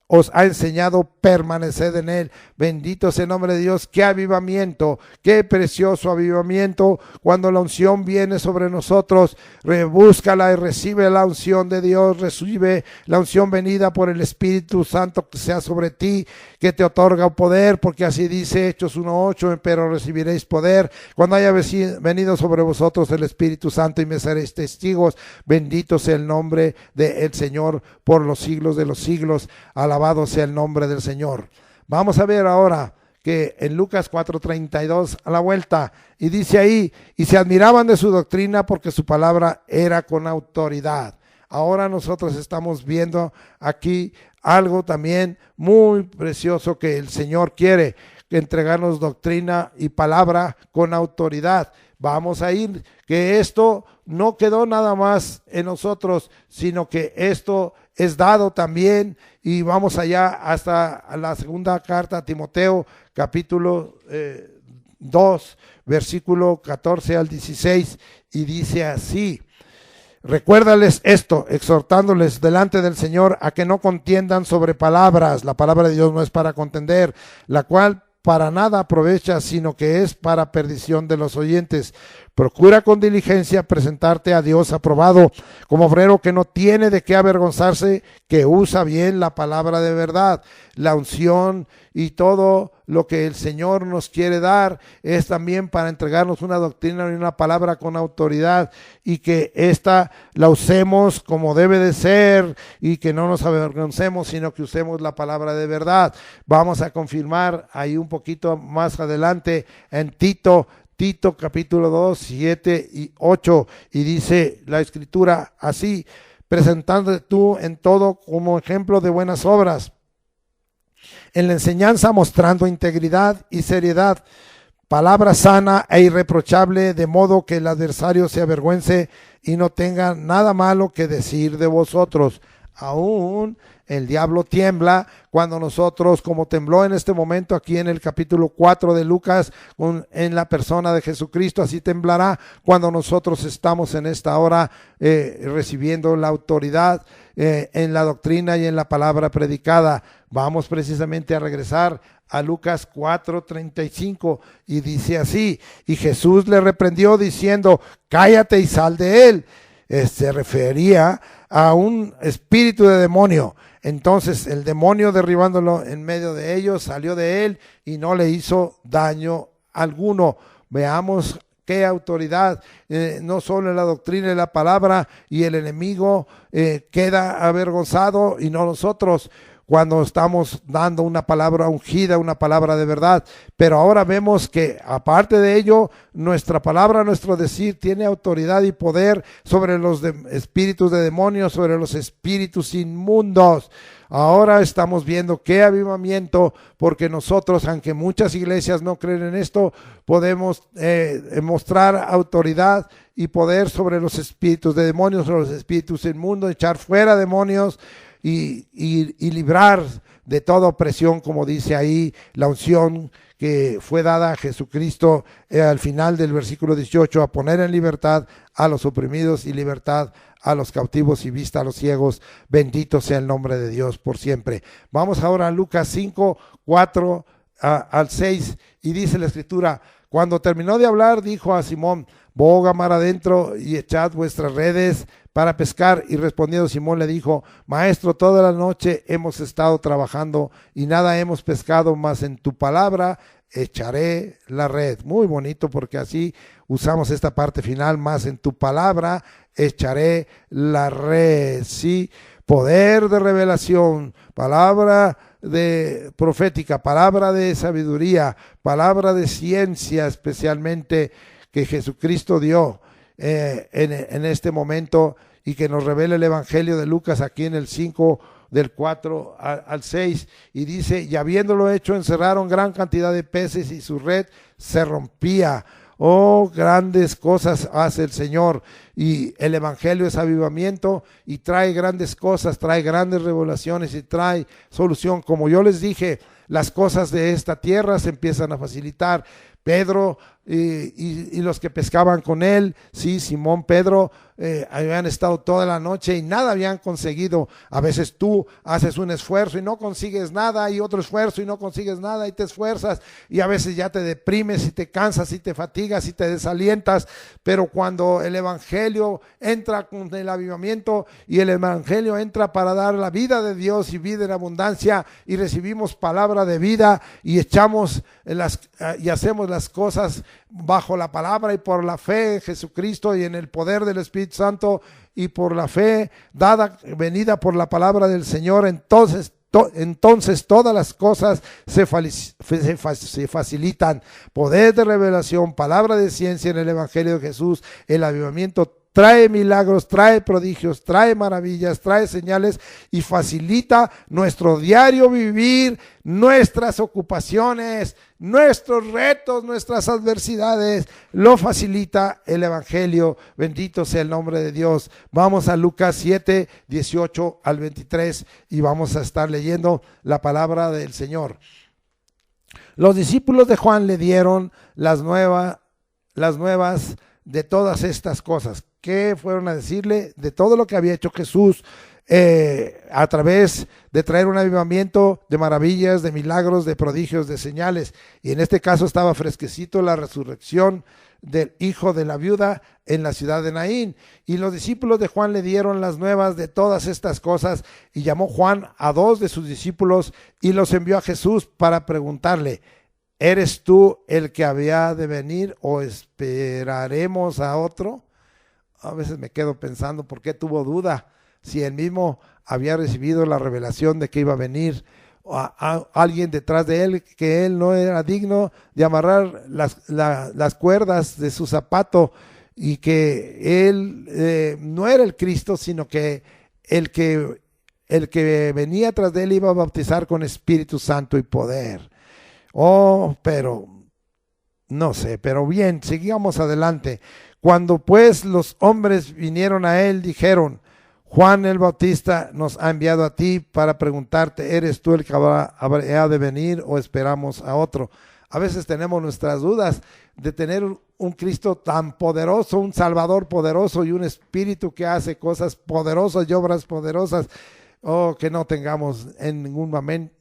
os ha enseñado, permaneced en él. Bendito sea el nombre de Dios. Qué avivamiento, qué precioso avivamiento cuando la unción viene sobre nosotros. Búscala y recibe la unción de Dios, recibe la unción venida por el Espíritu Santo que sea sobre ti, que te otorga poder, porque así dice Hechos 1:8: pero recibiréis poder cuando haya venido sobre vosotros el Espíritu Santo, y me seréis testigos. Bendito sea el nombre del Señor por los siglos de los siglos. Alabado sea el nombre del Señor. Vamos a ver ahora que en Lucas 4:32 a la vuelta, y dice ahí: y se admiraban de su doctrina porque su palabra era con autoridad. Ahora nosotros estamos viendo aquí algo también muy precioso que el Señor quiere. entregarnos doctrina y palabra con autoridad. Vamos a ir, que esto no quedó nada más en nosotros, sino que esto es dado también, y vamos allá hasta la segunda carta a Timoteo, capítulo 2, versículo 14 al 16, y dice así: recuérdales esto, exhortándoles delante del Señor a que no contiendan sobre palabras. La palabra de Dios no es para contender, la cual para nada aprovecha, sino que es para perdición de los oyentes. Procura con diligencia presentarte a Dios aprobado, como obrero que no tiene de qué avergonzarse, que usa bien la palabra de verdad. La unción y todo lo que el Señor nos quiere dar es también para entregarnos una doctrina y una palabra con autoridad, y que esta la usemos como debe de ser, y que no nos avergoncemos, sino que usemos la palabra de verdad. Vamos a confirmar ahí un poquito más adelante en Tito capítulo 2, 7 y 8, y dice la escritura así: presentándote tú en todo como ejemplo de buenas obras, en la enseñanza mostrando integridad y seriedad, palabra sana e irreprochable, de modo que el adversario se avergüence y no tenga nada malo que decir de vosotros. Aún el diablo tiembla cuando nosotros, como tembló en este momento aquí en el capítulo 4 de Lucas, en la persona de Jesucristo, así temblará cuando nosotros estamos en esta hora recibiendo la autoridad en la doctrina y en la palabra predicada. Vamos precisamente a regresar a Lucas 4:35, y dice así: y Jesús le reprendió diciendo, cállate y sal de él. Se refería a un espíritu de demonio. Entonces el demonio, derribándolo en medio de ellos, salió de él y no le hizo daño alguno. Veamos qué autoridad, no solo en la doctrina y la palabra, y el enemigo queda avergonzado y no nosotros, cuando estamos dando una palabra ungida, una palabra de verdad. Pero ahora vemos que aparte de ello, nuestra palabra, nuestro decir, tiene autoridad y poder sobre los espíritus de demonios, sobre los espíritus inmundos. Ahora estamos viendo qué avivamiento, porque nosotros, aunque muchas iglesias no creen en esto, podemos mostrar autoridad y poder sobre los espíritus de demonios, sobre los espíritus inmundos, echar fuera demonios, y librar de toda opresión, como dice ahí la unción que fue dada a Jesucristo al final del versículo 18, a poner en libertad a los oprimidos y libertad a los cautivos y vista a los ciegos. Bendito sea el nombre de Dios por siempre. Vamos ahora a Lucas 5, 4 al 6, y dice la escritura: cuando terminó de hablar, dijo a Simón, boga mar adentro y echad vuestras redes para pescar. Y respondiendo Simón le dijo, maestro, toda la noche hemos estado trabajando y nada hemos pescado, mas en tu palabra echaré la red. Muy bonito, porque así usamos esta parte final, más en tu palabra echaré la red. Sí, poder de revelación, palabra de profética, palabra de sabiduría, palabra de ciencia, especialmente que Jesucristo dio en este momento, y que nos revela el Evangelio de Lucas aquí en el 5 del 4 al 6, y dice, y habiéndolo hecho encerraron gran cantidad de peces y su red se rompía. Oh, grandes cosas hace el Señor, y el Evangelio es avivamiento y trae grandes cosas, trae grandes revelaciones y trae solución. Como yo les dije, las cosas de esta tierra se empiezan a facilitar. Pedro y los que pescaban con él, sí, Simón, Pedro, habían estado toda la noche y nada habían conseguido. A veces tú haces un esfuerzo y no consigues nada, y otro esfuerzo y no consigues nada, y te esfuerzas y a veces ya te deprimes y te cansas y te fatigas y te desalientas. Pero cuando el Evangelio entra con el avivamiento, y el Evangelio entra para dar la vida de Dios y vida en abundancia, y recibimos palabra de vida y echamos y hacemos las cosas bajo la palabra y por la fe en Jesucristo y en el poder del Espíritu Santo, y por la fe dada, venida por la palabra del Señor, entonces todas las cosas se facilitan. Poder de revelación, palabra de ciencia en el Evangelio de Jesús, el avivamiento trae milagros, trae prodigios, trae maravillas, trae señales y facilita nuestro diario vivir, nuestras ocupaciones, nuestros retos, nuestras adversidades. Lo facilita el Evangelio. Bendito sea el nombre de Dios. Vamos a Lucas 7, 18 al 23 y vamos a estar leyendo la palabra del Señor. Los discípulos de Juan le dieron las nuevas de todas estas cosas. ¿Qué fueron a decirle? De todo lo que había hecho Jesús a través de traer un avivamiento de maravillas, de milagros, de prodigios, de señales. Y en este caso estaba fresquecito la resurrección del hijo de la viuda en la ciudad de Naín. Y los discípulos de Juan le dieron las nuevas de todas estas cosas, y llamó Juan a 2 de sus discípulos y los envió a Jesús para preguntarle: ¿eres tú el que había de venir o esperaremos a otro? A veces me quedo pensando, ¿por qué tuvo duda? Si él mismo había recibido la revelación de que iba a venir a alguien detrás de él, que él no era digno de amarrar las cuerdas de su zapato, y que él no era el Cristo, sino que el que venía tras de él iba a bautizar con Espíritu Santo y poder. Pero no sé, pero bien, sigamos adelante. Cuando pues los hombres vinieron a él, dijeron: Juan el Bautista nos ha enviado a ti para preguntarte: ¿eres tú el que ha de venir o esperamos a otro? A veces tenemos nuestras dudas de tener un Cristo tan poderoso, un Salvador poderoso y un Espíritu que hace cosas poderosas y obras poderosas. Que no tengamos en ningún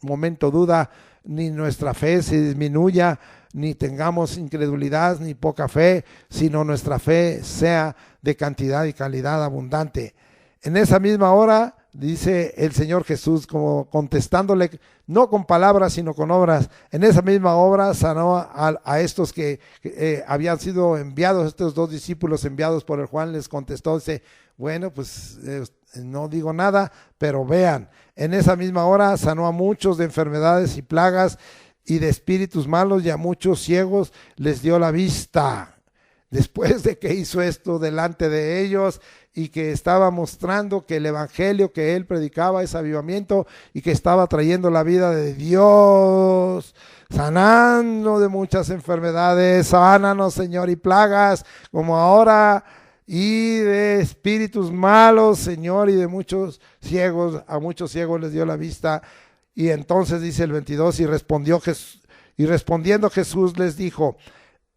momento duda, ni nuestra fe se disminuya, ni tengamos incredulidad ni poca fe, sino nuestra fe sea de cantidad y calidad abundante. En esa misma hora, dice el Señor Jesús, como contestándole, no con palabras, sino con obras. En esa misma obra sanó a estos que habían sido enviados, estos 2 discípulos enviados por el Juan. Les contestó, dice: bueno, pues no digo nada, pero vean. En esa misma hora sanó a muchos de enfermedades y plagas y de espíritus malos, y a muchos ciegos les dio la vista. Después de que hizo esto delante de ellos y que estaba mostrando que el evangelio que él predicaba es avivamiento y que estaba trayendo la vida de Dios, sanando de muchas enfermedades, sánanos Señor, y plagas como ahora, y de espíritus malos, Señor, y de muchos ciegos, a muchos ciegos les dio la vista. Y entonces dice el 22, y respondiendo Jesús les dijo: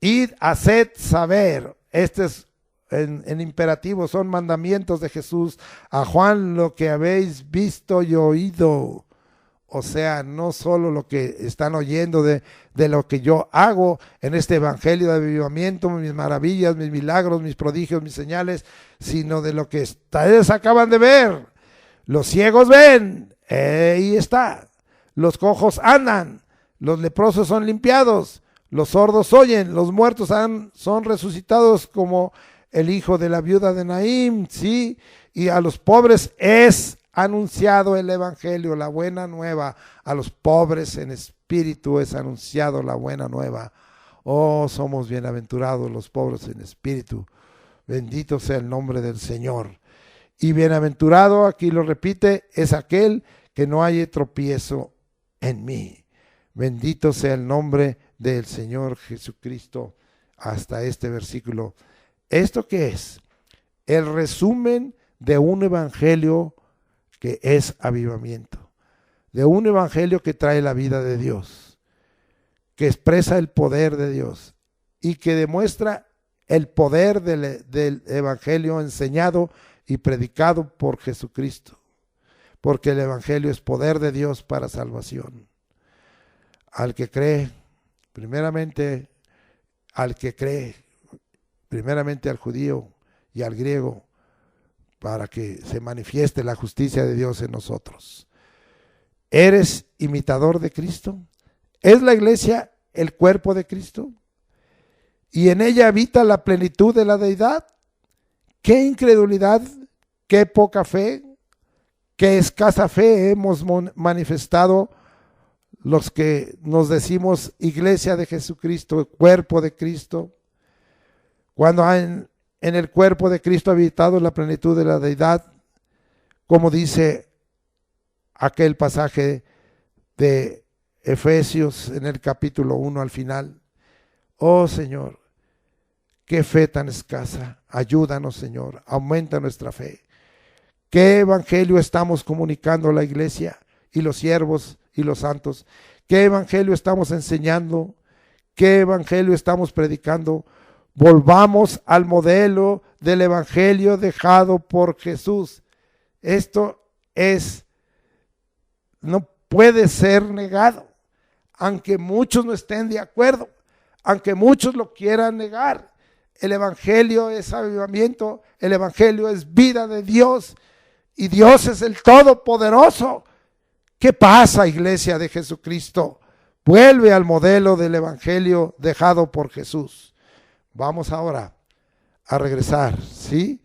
id, haced saber. Este es en imperativo, son mandamientos de Jesús a Juan lo que habéis visto y oído. O sea, no solo lo que están oyendo de lo que yo hago en este evangelio de avivamiento, mis maravillas, mis milagros, mis prodigios, mis señales, sino de lo que ustedes acaban de ver. Los ciegos ven, ahí está. Los cojos andan, los leprosos son limpiados, los sordos oyen, los muertos son resucitados como el hijo de la viuda de Naín, ¿sí? Y a los pobres es anunciado el evangelio, la buena nueva. A los pobres en espíritu es anunciado la buena nueva. Somos bienaventurados los pobres en espíritu. Bendito sea el nombre del Señor. Y bienaventurado, aquí lo repite, es aquel que no haya tropiezo en mí. Bendito sea el nombre del Señor Jesucristo. Hasta este versículo. ¿Esto qué es? El resumen de un evangelio que es avivamiento, de un evangelio que trae la vida de Dios, que expresa el poder de Dios y que demuestra el poder del evangelio enseñado y predicado por Jesucristo, porque el evangelio es poder de Dios para salvación. Al que cree, primeramente al judío y al griego, para que se manifieste la justicia de Dios en nosotros. ¿Eres imitador de Cristo? ¿Es la iglesia el cuerpo de Cristo? ¿Y en ella habita la plenitud de la deidad? ¿Qué incredulidad, qué poca fe, qué escasa fe hemos manifestado los que nos decimos iglesia de Jesucristo, cuerpo de Cristo, cuando en el cuerpo de Cristo habitado en la plenitud de la deidad, como dice aquel pasaje de Efesios en el capítulo 1 al final. Oh Señor, qué fe tan escasa. Ayúdanos, Señor, aumenta nuestra fe. ¿Qué evangelio estamos comunicando a la iglesia y los siervos y los santos? ¿Qué evangelio estamos enseñando? ¿Qué evangelio estamos predicando? Volvamos al modelo del evangelio dejado por Jesús. Esto no puede ser negado, aunque muchos no estén de acuerdo, aunque muchos lo quieran negar. El evangelio es avivamiento, el evangelio es vida de Dios y Dios es el Todopoderoso. ¿Qué pasa, iglesia de Jesucristo? Vuelve al modelo del evangelio dejado por Jesús. Vamos ahora a regresar, ¿sí?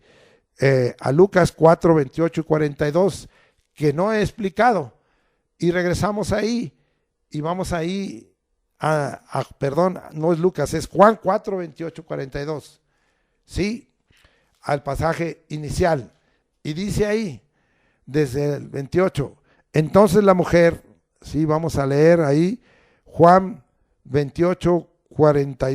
A Lucas 4, 28 y 42, que no he explicado. Y regresamos ahí y vamos ahí perdón, no es Lucas, es Juan 4, 28, 42. ¿Sí? Al pasaje inicial. Y dice ahí, desde el 28, entonces la mujer, sí, vamos a leer ahí, Juan 28, 40,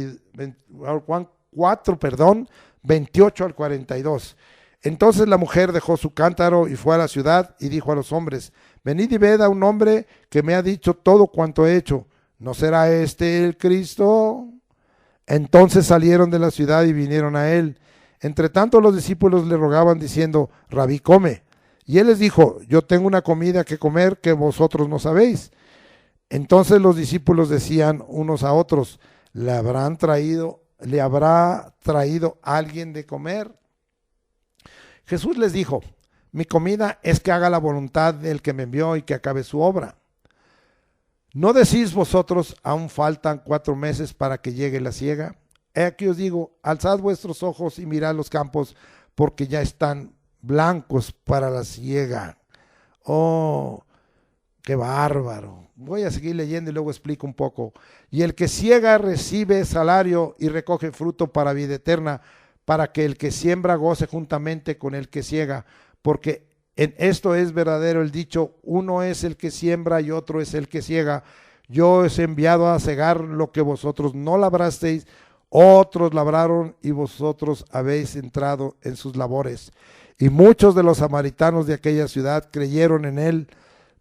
Juan 4, perdón, 28 al 42. Entonces la mujer dejó su cántaro y fue a la ciudad y dijo a los hombres, venid y ved a un hombre que me ha dicho todo cuanto he hecho. ¿No será este el Cristo? Entonces salieron de la ciudad y vinieron a él. Entre tanto los discípulos le rogaban diciendo, Rabí, come. Y él les dijo, yo tengo una comida que comer que vosotros no sabéis. Entonces los discípulos decían unos a otros, ¿le habrá traído alguien de comer? Jesús les dijo, mi comida es que haga la voluntad del que me envió y que acabe su obra. ¿No decís vosotros, aún faltan 4 meses para que llegue la siega? He aquí os digo, alzad vuestros ojos y mirad los campos, porque ya están blancos para la siega. Oh, qué bárbaro. Voy a seguir leyendo y luego explico un poco. Y el que siega recibe salario y recoge fruto para vida eterna, para que el que siembra goce juntamente con el que siega, porque en esto es verdadero el dicho, uno es el que siembra y otro es el que siega. Yo os he enviado a segar lo que vosotros no labrasteis, otros labraron y vosotros habéis entrado en sus labores. Y muchos de los samaritanos de aquella ciudad creyeron en él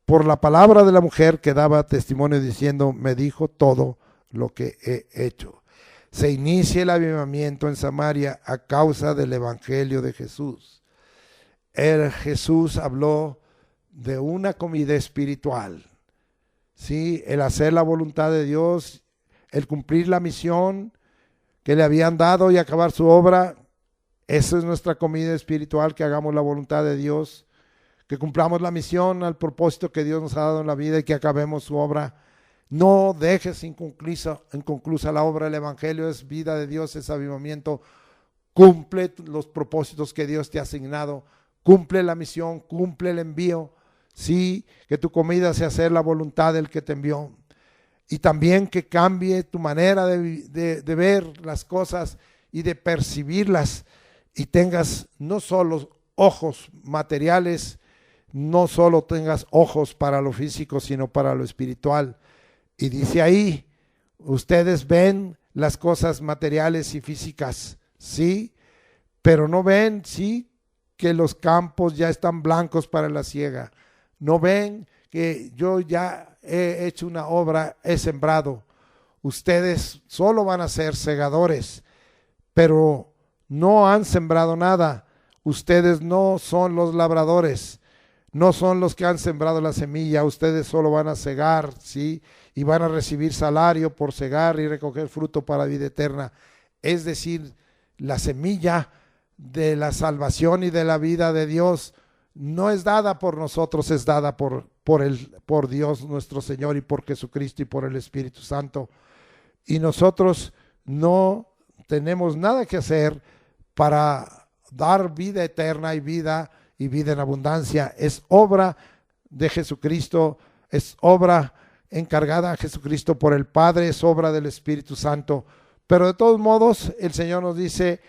por la palabra de la mujer que daba testimonio diciendo, me dijo todo lo que he hecho. Se inicia el avivamiento en Samaria a causa del evangelio de Jesús. Jesús habló de una comida espiritual, ¿sí? El hacer la voluntad de Dios, el cumplir la misión que le habían dado y acabar su obra. Esa es nuestra comida espiritual, que hagamos la voluntad de Dios, que cumplamos la misión, al propósito que Dios nos ha dado en la vida y que acabemos su obra. No dejes inconclusa la obra. El evangelio es vida de Dios, es avivamiento. Cumple los propósitos que Dios te ha asignado. Cumple la misión, cumple el envío. Sí, que tu comida sea hacer la voluntad del que te envió. Y también que cambie tu manera de ver las cosas y de percibirlas. Y tengas no solo ojos materiales, no solo tengas ojos para lo físico, sino para lo espiritual. Y dice ahí, ustedes ven las cosas materiales y físicas, sí, pero no ven, sí, que los campos ya están blancos para la siega. No ven que yo ya he hecho una obra, he sembrado. Ustedes solo van a ser segadores, pero no han sembrado nada. Ustedes no son los labradores, no son los que han sembrado la semilla. Ustedes solo van a segar, ¿sí? Y van a recibir salario por segar y recoger fruto para vida eterna. Es decir, la semilla de la salvación y de la vida de Dios no es dada por nosotros, es dada por Dios nuestro Señor y por Jesucristo y por el Espíritu Santo. Y nosotros no tenemos nada que hacer para dar vida eterna y vida en abundancia. Es obra de Jesucristo, es obra encargada a Jesucristo por el Padre, es obra del Espíritu Santo. Pero de todos modos, el Señor nos dice,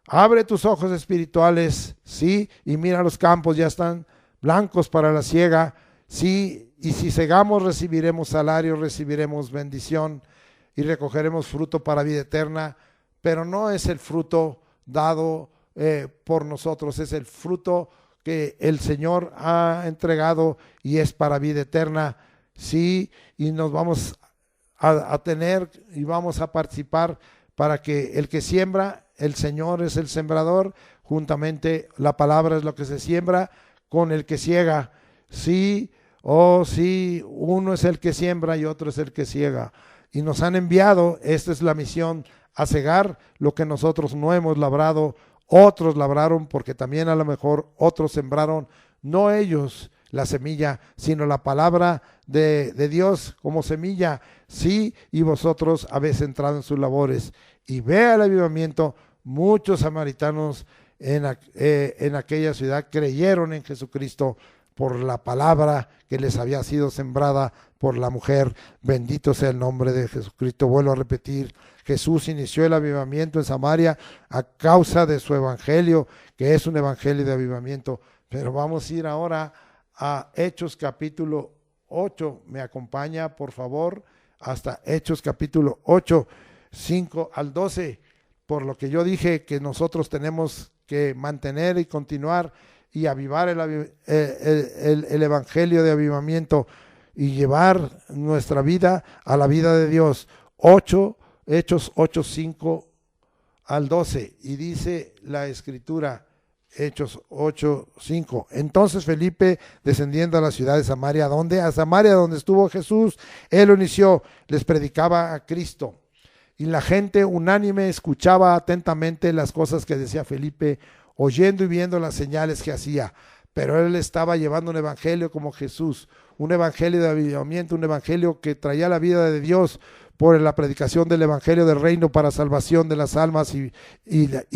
Abre tus ojos espirituales, sí, y mira, los campos ya están blancos para la siega, sí, y si segamos recibiremos salario, recibiremos bendición y recogeremos fruto para vida eterna, pero no es el fruto dado por nosotros, es el fruto que el Señor ha entregado y es para vida eterna, sí, y nos vamos a tener y vamos a participar para que el que siembra, el Señor es el sembrador, juntamente la palabra es lo que se siembra con el que ciega, sí, sí, uno es el que siembra y otro es el que ciega, y nos han enviado, esta es la misión, a cegar lo que nosotros no hemos labrado, otros labraron porque también a lo mejor otros sembraron, no ellos la semilla, sino la palabra de Dios como semilla, sí, y vosotros habéis entrado en sus labores. Y vea el avivamiento, muchos samaritanos en aquella ciudad creyeron en Jesucristo por la palabra que les había sido sembrada por la mujer. Bendito sea el nombre de Jesucristo. Vuelvo a repetir, Jesús inició el avivamiento en Samaria a causa de su evangelio, que es un evangelio de avivamiento. Pero vamos a ir ahora a Hechos capítulo 8. Me acompaña, por favor, hasta Hechos capítulo 8, 5 al 12. Por lo que yo dije que nosotros tenemos que mantener y continuar y avivar el evangelio de avivamiento y llevar nuestra vida a la vida de Dios. Hechos 8, 5 al 12. Y dice la escritura, Hechos 8, 5. Entonces Felipe, descendiendo a la ciudad de Samaria, a Samaria donde estuvo Jesús, él lo inició, les predicaba a Cristo. Y la gente unánime escuchaba atentamente las cosas que decía Felipe, oyendo y viendo las señales que hacía. Pero él estaba llevando un evangelio como Jesús, un evangelio de avivamiento, un evangelio que traía la vida de Dios por la predicación del evangelio del reino para salvación de las almas y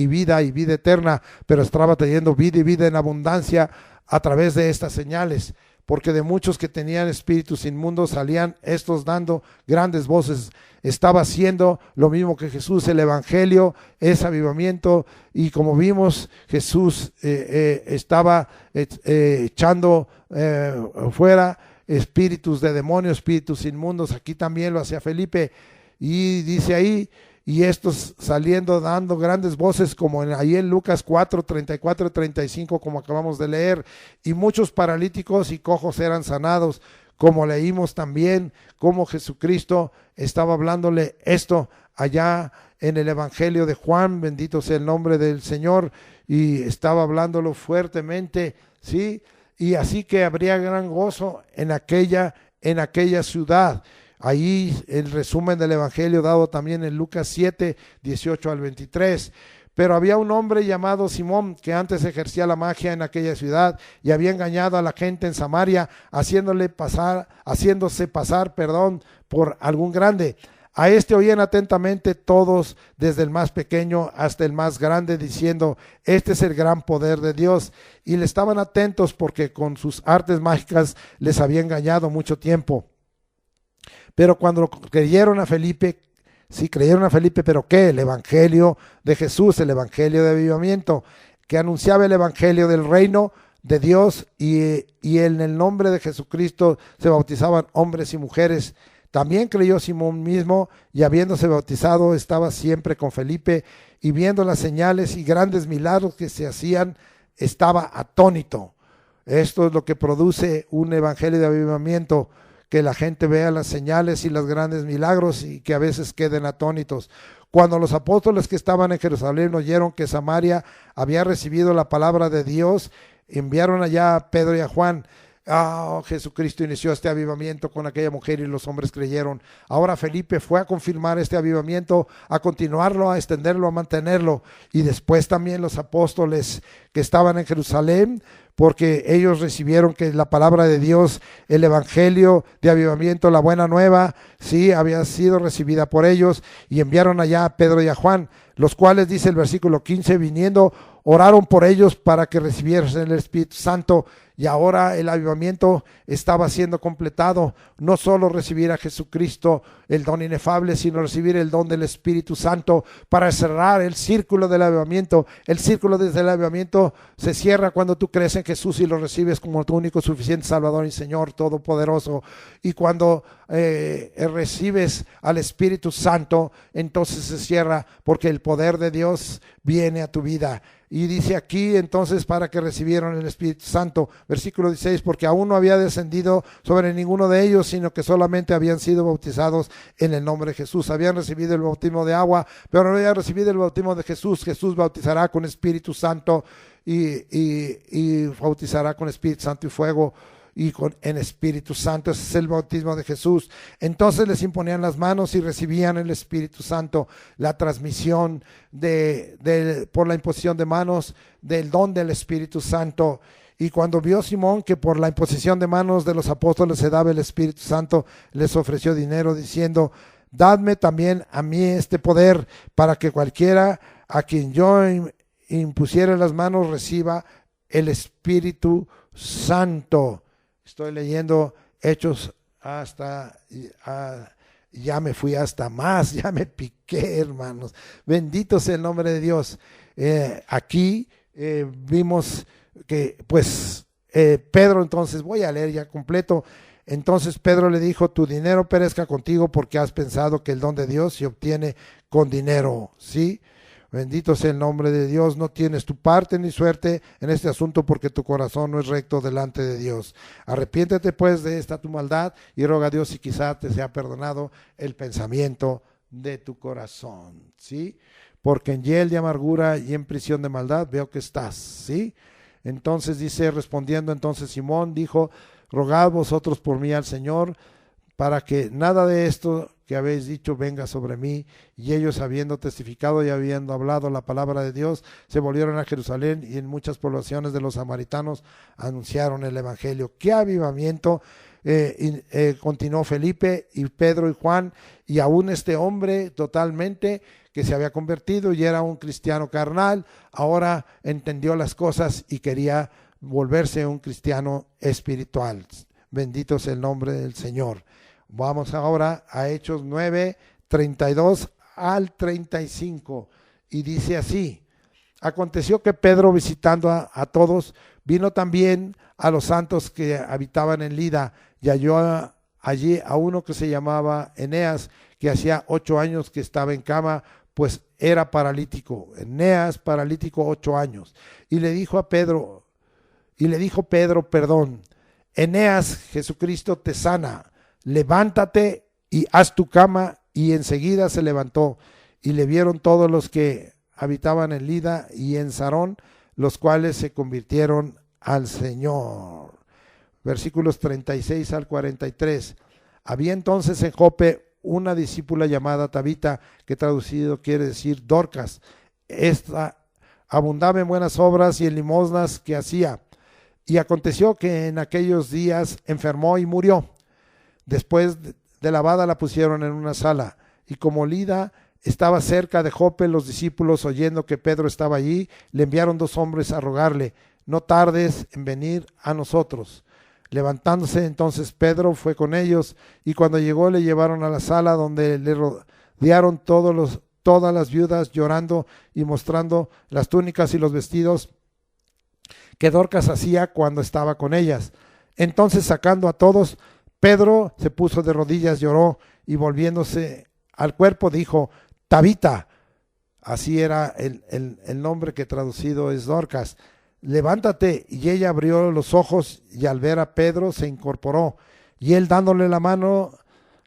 vida eterna, pero estaba trayendo vida y vida en abundancia a través de estas señales, porque de muchos que tenían espíritus inmundos salían estos dando grandes voces. Estaba haciendo lo mismo que Jesús, el evangelio es avivamiento, y como vimos Jesús estaba echando fuera espíritus de demonios, espíritus inmundos. Aquí también lo hacía Felipe, y dice ahí, y estos saliendo dando grandes voces, como ahí en Lucas 4, 34 y 35, como acabamos de leer, y muchos paralíticos y cojos eran sanados, como leímos también, como Jesucristo estaba hablándole esto allá en el evangelio de Juan, bendito sea el nombre del Señor, y estaba hablándolo fuertemente, ¿sí? Y así que habría gran gozo en aquella ciudad. Ahí el resumen del evangelio dado también en Lucas 7, 18 al 23. Pero había un hombre llamado Simón que antes ejercía la magia en aquella ciudad y había engañado a la gente en Samaria, haciéndose pasar por algún grande. A este oían atentamente todos, desde el más pequeño hasta el más grande, diciendo, este es el gran poder de Dios. Y le estaban atentos porque con sus artes mágicas les había engañado mucho tiempo. Pero cuando creyeron a Felipe, pero ¿qué? El evangelio de Jesús, el evangelio de avivamiento, que anunciaba el evangelio del reino de Dios, y en el nombre de Jesucristo se bautizaban hombres y mujeres. También creyó Simón mismo, y habiéndose bautizado estaba siempre con Felipe, y viendo las señales y grandes milagros que se hacían, estaba atónito. Esto es lo que produce un evangelio de avivamiento, que la gente vea las señales y los grandes milagros y que a veces queden atónitos. Cuando los apóstoles que estaban en Jerusalén oyeron que Samaria había recibido la palabra de Dios, enviaron allá a Pedro y a Juan. Jesucristo inició este avivamiento con aquella mujer y los hombres creyeron. Ahora Felipe fue a confirmar este avivamiento, a continuarlo, a extenderlo, a mantenerlo. Y después también los apóstoles que estaban en Jerusalén, porque ellos recibieron que la palabra de Dios, el evangelio de avivamiento, la buena nueva, sí, había sido recibida por ellos, y enviaron allá a Pedro y a Juan, los cuales, dice el versículo 15, viniendo, oraron por ellos para que recibiesen el Espíritu Santo, y ahora el avivamiento estaba siendo completado. No solo recibir a Jesucristo, el don inefable, sino recibir el don del Espíritu Santo para cerrar el círculo del avivamiento. El círculo desde el avivamiento se cierra cuando tú crees en Jesús y lo recibes como tu único, suficiente Salvador y Señor Todopoderoso. Y cuando recibes al Espíritu Santo, entonces se cierra, porque el poder de Dios viene a tu vida. Y dice aquí entonces, para que recibieron el Espíritu Santo, versículo 16, porque aún no había descendido sobre ninguno de ellos, sino que solamente habían sido bautizados en el nombre de Jesús. Habían recibido el bautismo de agua, pero no habían recibido el bautismo de Jesús. Jesús bautizará con Espíritu Santo y bautizará con Espíritu Santo y fuego, y en Espíritu Santo. Ese es el bautismo de Jesús. Entonces les imponían las manos y recibían el Espíritu Santo, la transmisión por la imposición de manos del don del Espíritu Santo. Y cuando vio Simón que por la imposición de manos de los apóstoles se daba el Espíritu Santo, les ofreció dinero diciendo: dadme también a mí este poder, para que cualquiera a quien yo impusiera las manos reciba el Espíritu Santo. Estoy leyendo Hechos ya me fui hasta más, ya me piqué, hermanos. Bendito sea el nombre de Dios. Aquí vimos que Pedro, entonces voy a leer ya completo. Entonces Pedro le dijo: tu dinero perezca contigo, porque has pensado que el don de Dios se obtiene con dinero. ¿Sí? Bendito sea el nombre de Dios. No tienes tu parte ni suerte en este asunto, porque tu corazón no es recto delante de Dios. Arrepiéntete pues de esta tu maldad y roga a Dios si quizá te sea perdonado el pensamiento de tu corazón. ¿Sí? Porque en hiel de amargura y en prisión de maldad veo que estás. ¿Sí? Entonces dice, respondiendo entonces Simón, dijo: rogad vosotros por mí al Señor, para que nada de esto que habéis dicho venga sobre mí. Y ellos, habiendo testificado y habiendo hablado la palabra de Dios, se volvieron a Jerusalén, y en muchas poblaciones de los samaritanos anunciaron el evangelio. ¡Qué avivamiento! Continuó Felipe y Pedro y Juan, y aún este hombre totalmente que se había convertido y era un cristiano carnal, ahora entendió las cosas y quería volverse un cristiano espiritual. Bendito sea el nombre del Señor. Vamos ahora a Hechos 9, 32 al 35, y dice así: aconteció que Pedro, visitando a todos, vino también a los santos que habitaban en Lida, y halló allí a uno que se llamaba Eneas, que hacía 8 años que estaba en cama, pues era paralítico. Eneas, paralítico 8 años. Y le dijo Pedro, perdón: Eneas, Jesucristo te sana, levántate y haz tu cama. Y enseguida se levantó, y le vieron todos los que habitaban en Lida y en Sarón, los cuales se convirtieron al Señor. Versículos 36 al 43. Había entonces en Jope una discípula llamada Tabita, que traducido quiere decir Dorcas. Esta abundaba en buenas obras y en limosnas que hacía. Y aconteció que en aquellos días enfermó y murió. Después de lavada la pusieron en una sala, y como Lida estaba cerca de Jope, los discípulos, oyendo que Pedro estaba allí, le enviaron 2 hombres a rogarle: no tardes en venir a nosotros. Levantándose entonces Pedro fue con ellos, y cuando llegó le llevaron a la sala, donde le rodearon todas las viudas, llorando y mostrando las túnicas y los vestidos que Dorcas hacía cuando estaba con ellas. Entonces, sacando a todos, Pedro se puso de rodillas, lloró, y volviéndose al cuerpo dijo: Tabita, así era el nombre que traducido es Dorcas, levántate. Y ella abrió los ojos, y al ver a Pedro se incorporó, y él, dándole la mano,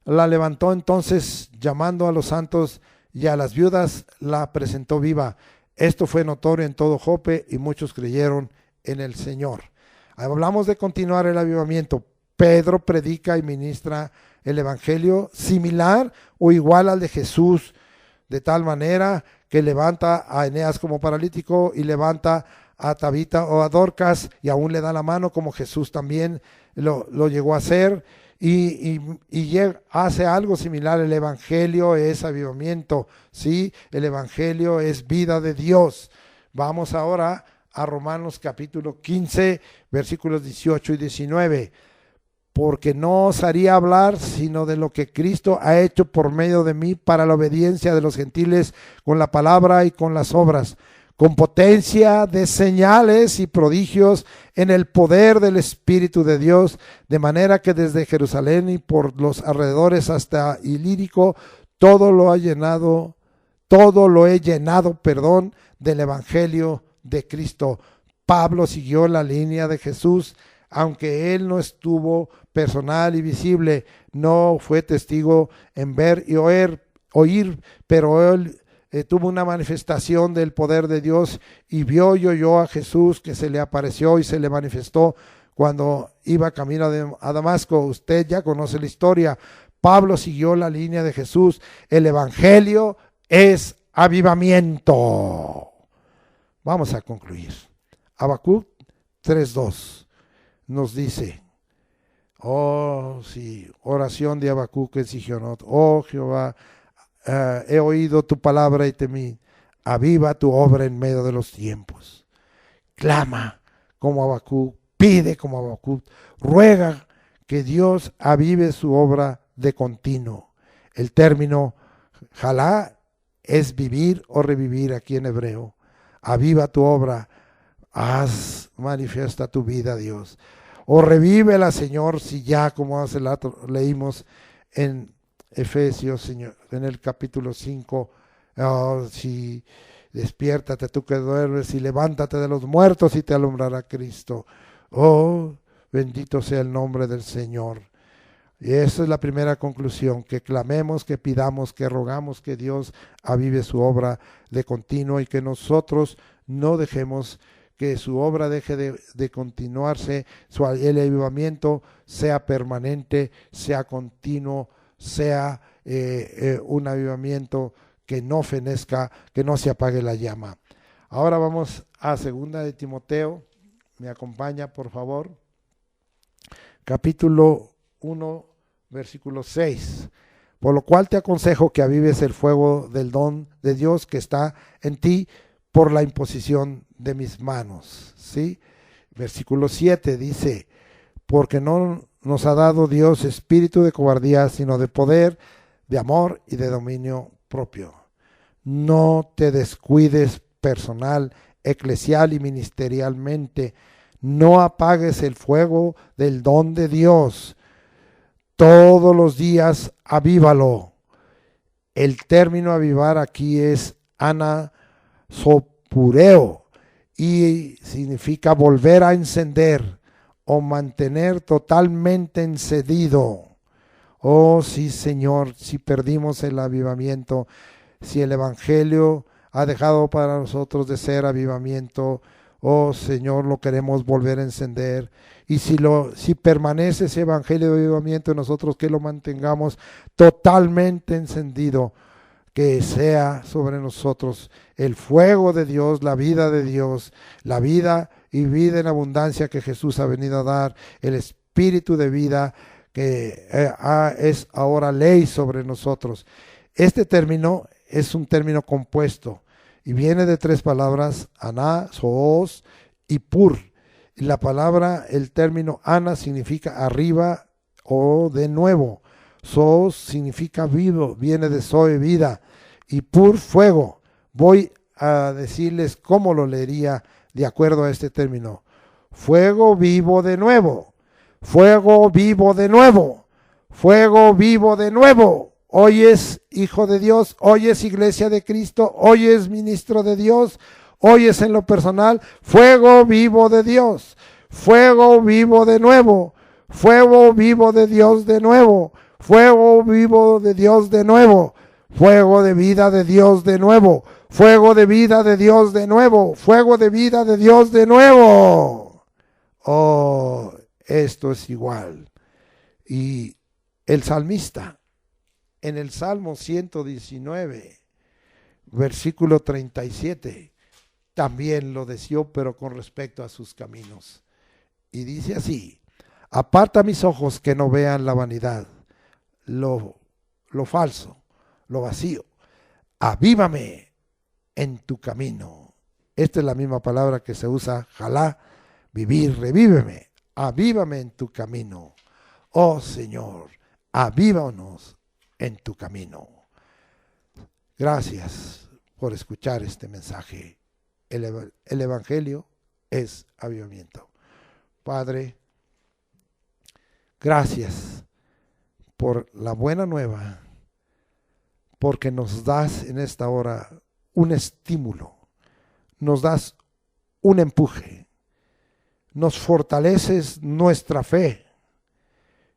la levantó. Entonces, llamando a los santos y a las viudas, la presentó viva. Esto fue notorio en todo Jope, y muchos creyeron en el Señor. Hablamos de continuar el avivamiento. Pedro predica y ministra el evangelio similar o igual al de Jesús, de tal manera que levanta a Eneas como paralítico, y levanta a Tabita o a Dorcas, y aún le da la mano, como Jesús también lo llegó a hacer, y hace algo similar. El evangelio es avivamiento, ¿sí? El evangelio es vida de Dios. Vamos ahora a Romanos capítulo 15, versículos 18 y 19. Porque no os haría hablar sino de lo que Cristo ha hecho por medio de mí para la obediencia de los gentiles con la palabra y con las obras, con potencia de señales y prodigios en el poder del Espíritu de Dios, de manera que desde Jerusalén y por los alrededores hasta Ilírico, todo lo he llenado, del Evangelio de Cristo. Pablo siguió la línea de Jesús, aunque él no estuvo personal y visible, no fue testigo en ver y oír, pero él tuvo una manifestación del poder de Dios y vio y oyó a Jesús, que se le apareció y se le manifestó cuando iba camino a Damasco. Usted ya conoce la historia. Pablo siguió la línea de Jesús. El Evangelio es avivamiento. Vamos a concluir. Habacuc 3:2 nos dice, oh sí, oración de Habacuc en Sigionot, oh Jehová, he oído tu palabra y temí, aviva tu obra en medio de los tiempos. Clama como Habacuc, pide como Habacuc, ruega que Dios avive su obra de continuo. El término jalá es vivir o revivir aquí en hebreo. Aviva tu obra, haz manifiesta tu vida, Dios. O revívela, Señor, si ya, como hace rato leímos en Efesios, Señor, en el capítulo 5, si despiértate tú que duermes y levántate de los muertos y te alumbrará Cristo. Oh, bendito sea el nombre del Señor. Y esa es la primera conclusión, que clamemos, que pidamos, que rogamos que Dios avive su obra de continuo y que nosotros no dejemos que su obra deje de continuarse, el avivamiento sea permanente, sea continuo, sea un avivamiento que no fenezca, que no se apague la llama. Ahora vamos a 2 de Timoteo, me acompaña por favor, capítulo 1, versículo 6. Por lo cual te aconsejo que avives el fuego del don de Dios que está en ti por la imposición de mis manos. ¿Sí? Versículo 7 dice, porque no nos ha dado Dios espíritu de cobardía, sino de poder, de amor y de dominio propio. No te descuides personal, eclesial y ministerialmente. No apagues el fuego del don de Dios. Todos los días avívalo. El término avivar aquí es anasopureo y significa volver a encender o mantener totalmente encendido. Oh sí, Señor, si perdimos el avivamiento, si el Evangelio ha dejado para nosotros de ser avivamiento, oh Señor, lo queremos volver a encender. Y si permanece ese evangelio de avivamiento en nosotros, que lo mantengamos totalmente encendido, que sea sobre nosotros el fuego de Dios, la vida de Dios, la vida y vida en abundancia que Jesús ha venido a dar, el espíritu de vida que es ahora ley sobre nosotros. Este término es un término compuesto y viene de 3 palabras, aná, zoos y pur. La palabra, el término ana significa arriba o de nuevo. Zoos significa vivo, viene de zoe, vida. Y pur, fuego. Voy a decirles cómo lo leería de acuerdo a este término. Fuego vivo de nuevo. Fuego vivo de nuevo. Fuego vivo de nuevo. Hoy es hijo de Dios, hoy es iglesia de Cristo, hoy es ministro de Dios, hoy es en lo personal, fuego vivo de Dios, fuego vivo de nuevo, fuego vivo de Dios de nuevo, fuego vivo de Dios de nuevo, fuego de vida de Dios de nuevo, fuego de vida de Dios de nuevo, fuego de vida de Dios de nuevo. Oh, esto es igual. Y el salmista, en el Salmo 119, versículo 37, también lo deseó, pero con respecto a sus caminos. Y dice así, aparta mis ojos que no vean la vanidad, lo falso, lo vacío. Avívame en tu camino. Esta es la misma palabra que se usa, jalá, vivir, revíveme, avívame en tu camino. Oh Señor, avívanos en tu camino. Gracias por escuchar este mensaje. El Evangelio es avivamiento. Padre, gracias por la buena nueva, porque nos das en esta hora un estímulo, nos das un empuje, nos fortaleces nuestra fe,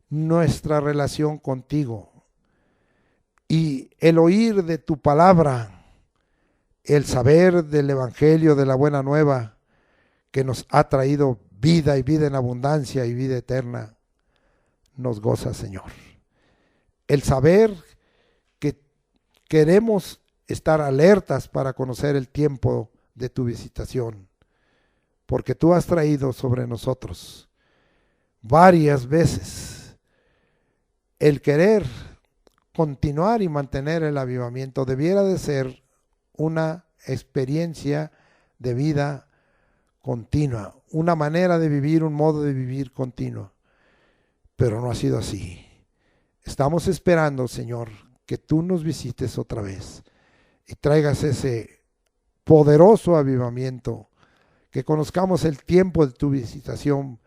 nuestra relación contigo y el oír de tu palabra, el saber del Evangelio, de la buena nueva que nos ha traído vida y vida en abundancia y vida eterna, nos goza, Señor. El saber que queremos estar alertas para conocer el tiempo de tu visitación, porque tú has traído sobre nosotros varias veces el querer continuar y mantener el avivamiento. Debiera de ser una experiencia de vida continua, una manera de vivir, un modo de vivir continuo, pero no ha sido así. Estamos esperando, Señor, que tú nos visites otra vez y traigas ese poderoso avivamiento, que conozcamos el tiempo de tu visitación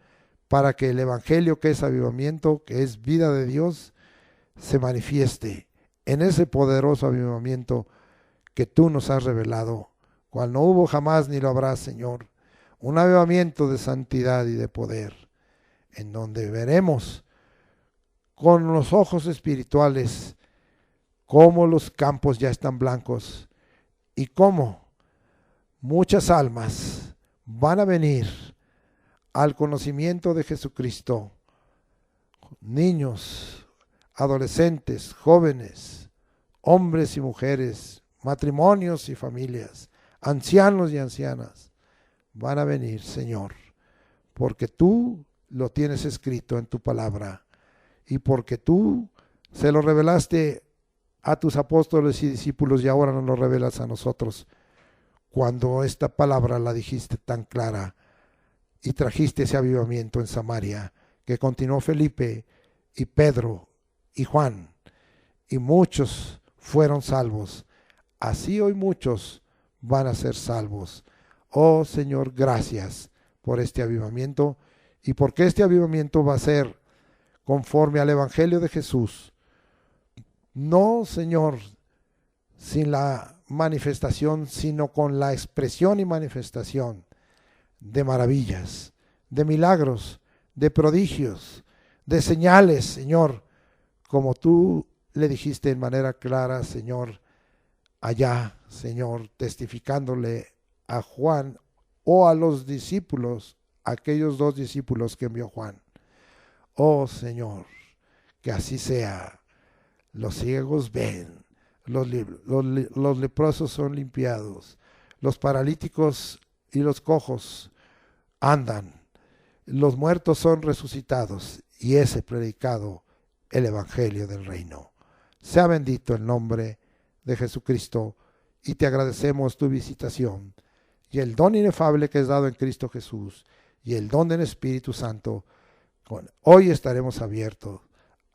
para que el Evangelio, que es avivamiento, que es vida de Dios, se manifieste en ese poderoso avivamiento que tú nos has revelado, cual no hubo jamás ni lo habrá, Señor. Un avivamiento de santidad y de poder, en donde veremos con los ojos espirituales cómo los campos ya están blancos y cómo muchas almas van a venir al conocimiento de Jesucristo. Niños, adolescentes, jóvenes, hombres y mujeres, matrimonios y familias, ancianos y ancianas, van a venir, Señor, porque tú lo tienes escrito en tu palabra y porque tú se lo revelaste a tus apóstoles y discípulos y ahora nos lo revelas a nosotros. Cuando esta palabra la dijiste tan clara y trajiste ese avivamiento en Samaria, que continuó Felipe y Pedro y Juan, y muchos fueron salvos. Así hoy muchos van a ser salvos. Oh Señor, gracias por este avivamiento y porque este avivamiento va a ser conforme al Evangelio de Jesús. No, Señor, sin la manifestación, sino con la expresión y manifestación de maravillas, de milagros, de prodigios, de señales, Señor, como tú le dijiste en manera clara, Señor, allá, Señor, testificándole a Juan o a los discípulos, aquellos 2 discípulos que envió Juan. Oh Señor, que así sea. Los ciegos ven, los leprosos son limpiados, los paralíticos y los cojos andan, los muertos son resucitados y es predicado el Evangelio del Reino. Sea bendito el nombre de Jesucristo y te agradecemos tu visitación y el don inefable que es dado en Cristo Jesús y el don del Espíritu Santo. Hoy estaremos abiertos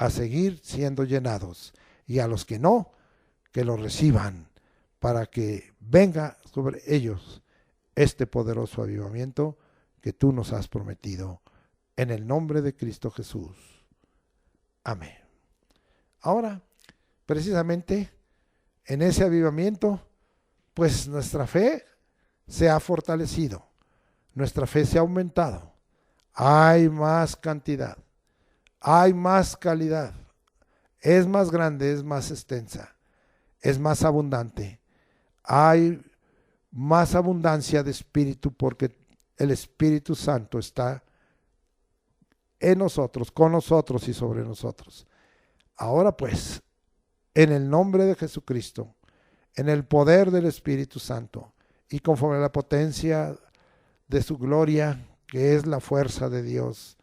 a seguir siendo llenados y a los que no, que lo reciban para que venga sobre ellos este poderoso avivamiento que tú nos has prometido en el nombre de Cristo Jesús. Amén. Ahora, precisamente en ese avivamiento, pues nuestra fe se ha fortalecido, nuestra fe se ha aumentado, hay más cantidad, hay más calidad, es más grande, es más extensa, es más abundante, hay más abundancia de espíritu porque el Espíritu Santo está en nosotros, con nosotros y sobre nosotros. Ahora pues, en el nombre de Jesucristo, en el poder del Espíritu Santo y conforme a la potencia de su gloria, que es la fuerza de Dios,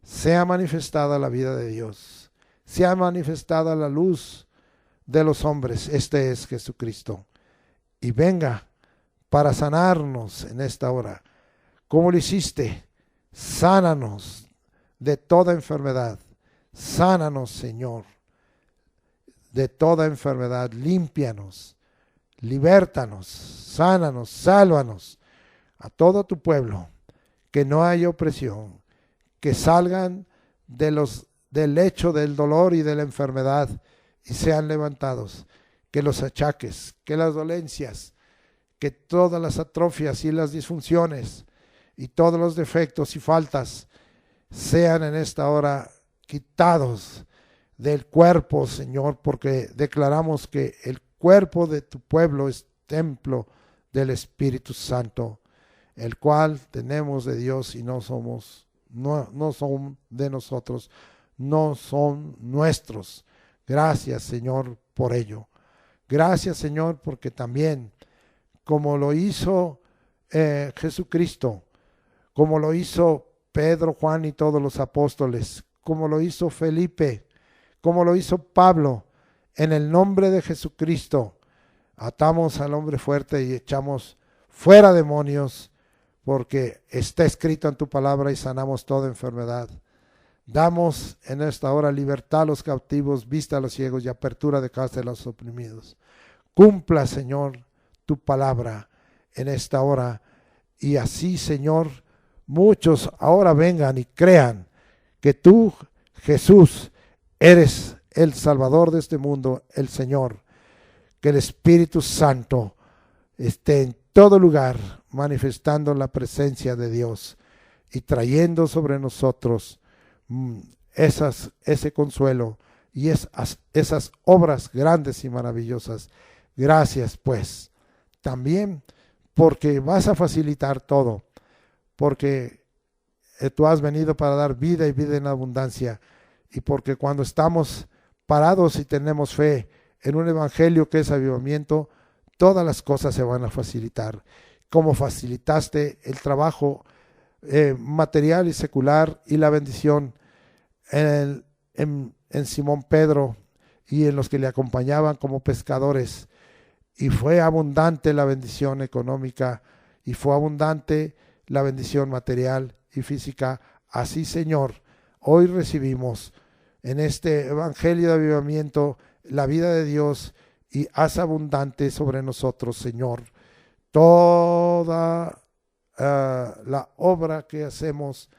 sea manifestada la vida de Dios, sea manifestada la luz de los hombres, este es Jesucristo, y venga para sanarnos en esta hora. ¿Cómo lo hiciste? Sánanos de toda enfermedad. Sánanos, Señor, de toda enfermedad. Límpianos, libértanos, sánanos, sálvanos a todo tu pueblo. Que no haya opresión, que salgan del lecho del dolor y de la enfermedad y sean levantados. Que los achaques, que las dolencias, que todas las atrofias y las disfunciones y todos los defectos y faltas sean en esta hora quitados del cuerpo, Señor, porque declaramos que el cuerpo de tu pueblo es templo del Espíritu Santo, el cual tenemos de Dios y no son de nosotros, no son nuestros. Gracias, Señor, por ello. Gracias, Señor, porque también, como lo hizo Jesucristo, como lo hizo Pedro, Juan y todos los apóstoles, como lo hizo Felipe, como lo hizo Pablo, en el nombre de Jesucristo, atamos al hombre fuerte y echamos fuera demonios, porque está escrito en tu palabra y sanamos toda enfermedad. Damos en esta hora libertad a los cautivos, vista a los ciegos y apertura de casa a los oprimidos. Cumpla, Señor, tu palabra en esta hora. Y así, Señor, muchos ahora vengan y crean que tú, Jesús, eres el Salvador de este mundo, el Señor. Que el Espíritu Santo esté en todo lugar manifestando la presencia de Dios y trayendo sobre nosotros ese consuelo y esas obras grandes y maravillosas. Gracias, pues, también porque vas a facilitar todo, porque tú has venido para dar vida y vida en abundancia, y porque cuando estamos parados y tenemos fe en un evangelio que es avivamiento, todas las cosas se van a facilitar, como facilitaste el trabajo material y secular y la bendición en Simón Pedro y en los que le acompañaban como pescadores, y fue abundante la bendición económica y fue abundante la bendición material y física. Así, Señor, hoy recibimos en este evangelio de avivamiento la vida de Dios, y haz abundante sobre nosotros, Señor, toda la obra que hacemos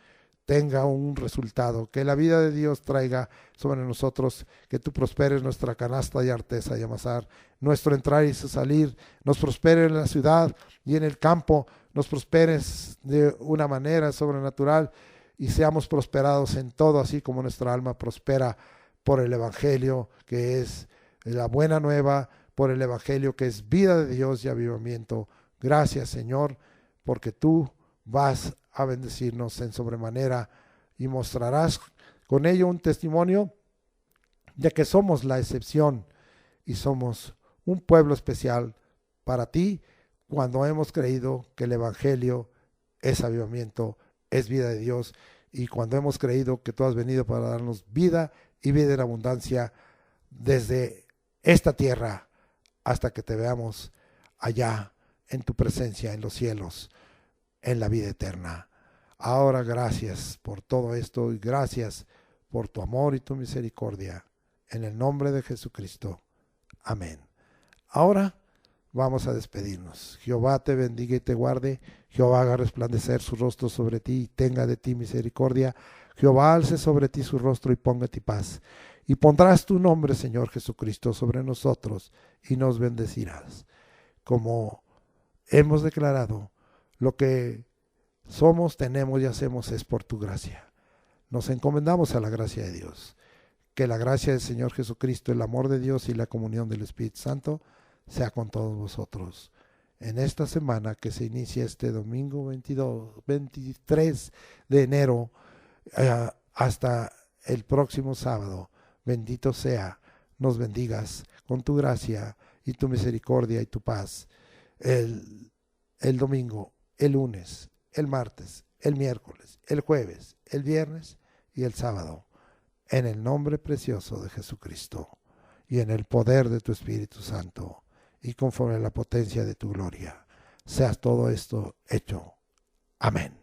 tenga un resultado, que la vida de Dios traiga sobre nosotros, que tú prosperes nuestra canasta y arteza y amasar, nuestro entrar y salir, nos prosperes en la ciudad y en el campo, nos prosperes de una manera sobrenatural y seamos prosperados en todo, así como nuestra alma prospera por el evangelio que es la buena nueva, por el evangelio que es vida de Dios y avivamiento. Gracias, Señor, porque tú vas a bendecirnos en sobremanera y mostrarás con ello un testimonio de que somos la excepción y somos un pueblo especial para ti, cuando hemos creído que el evangelio es avivamiento, es vida de Dios, y cuando hemos creído que tú has venido para darnos vida y vida en abundancia desde esta tierra hasta que te veamos allá en tu presencia en los cielos, en la vida eterna. Ahora gracias por todo esto y gracias por tu amor y tu misericordia. En el nombre de Jesucristo. Amén. Ahora vamos a despedirnos. Jehová te bendiga y te guarde. Jehová haga resplandecer su rostro sobre ti y tenga de ti misericordia. Jehová alce sobre ti su rostro y ponga ti paz. Y pondrás tu nombre, Señor Jesucristo, sobre nosotros y nos bendecirás. Como hemos declarado, lo que somos, tenemos y hacemos es por tu gracia. Nos encomendamos a la gracia de Dios. Que la gracia del Señor Jesucristo, el amor de Dios y la comunión del Espíritu Santo sea con todos vosotros. En esta semana que se inicia este domingo 23 de enero hasta el próximo sábado, bendito sea, nos bendigas con tu gracia y tu misericordia y tu paz. El domingo, el lunes, el martes, el miércoles, el jueves, el viernes y el sábado. En el nombre precioso de Jesucristo y en el poder de tu Espíritu Santo y conforme a la potencia de tu gloria. sea todo esto hecho. Amén.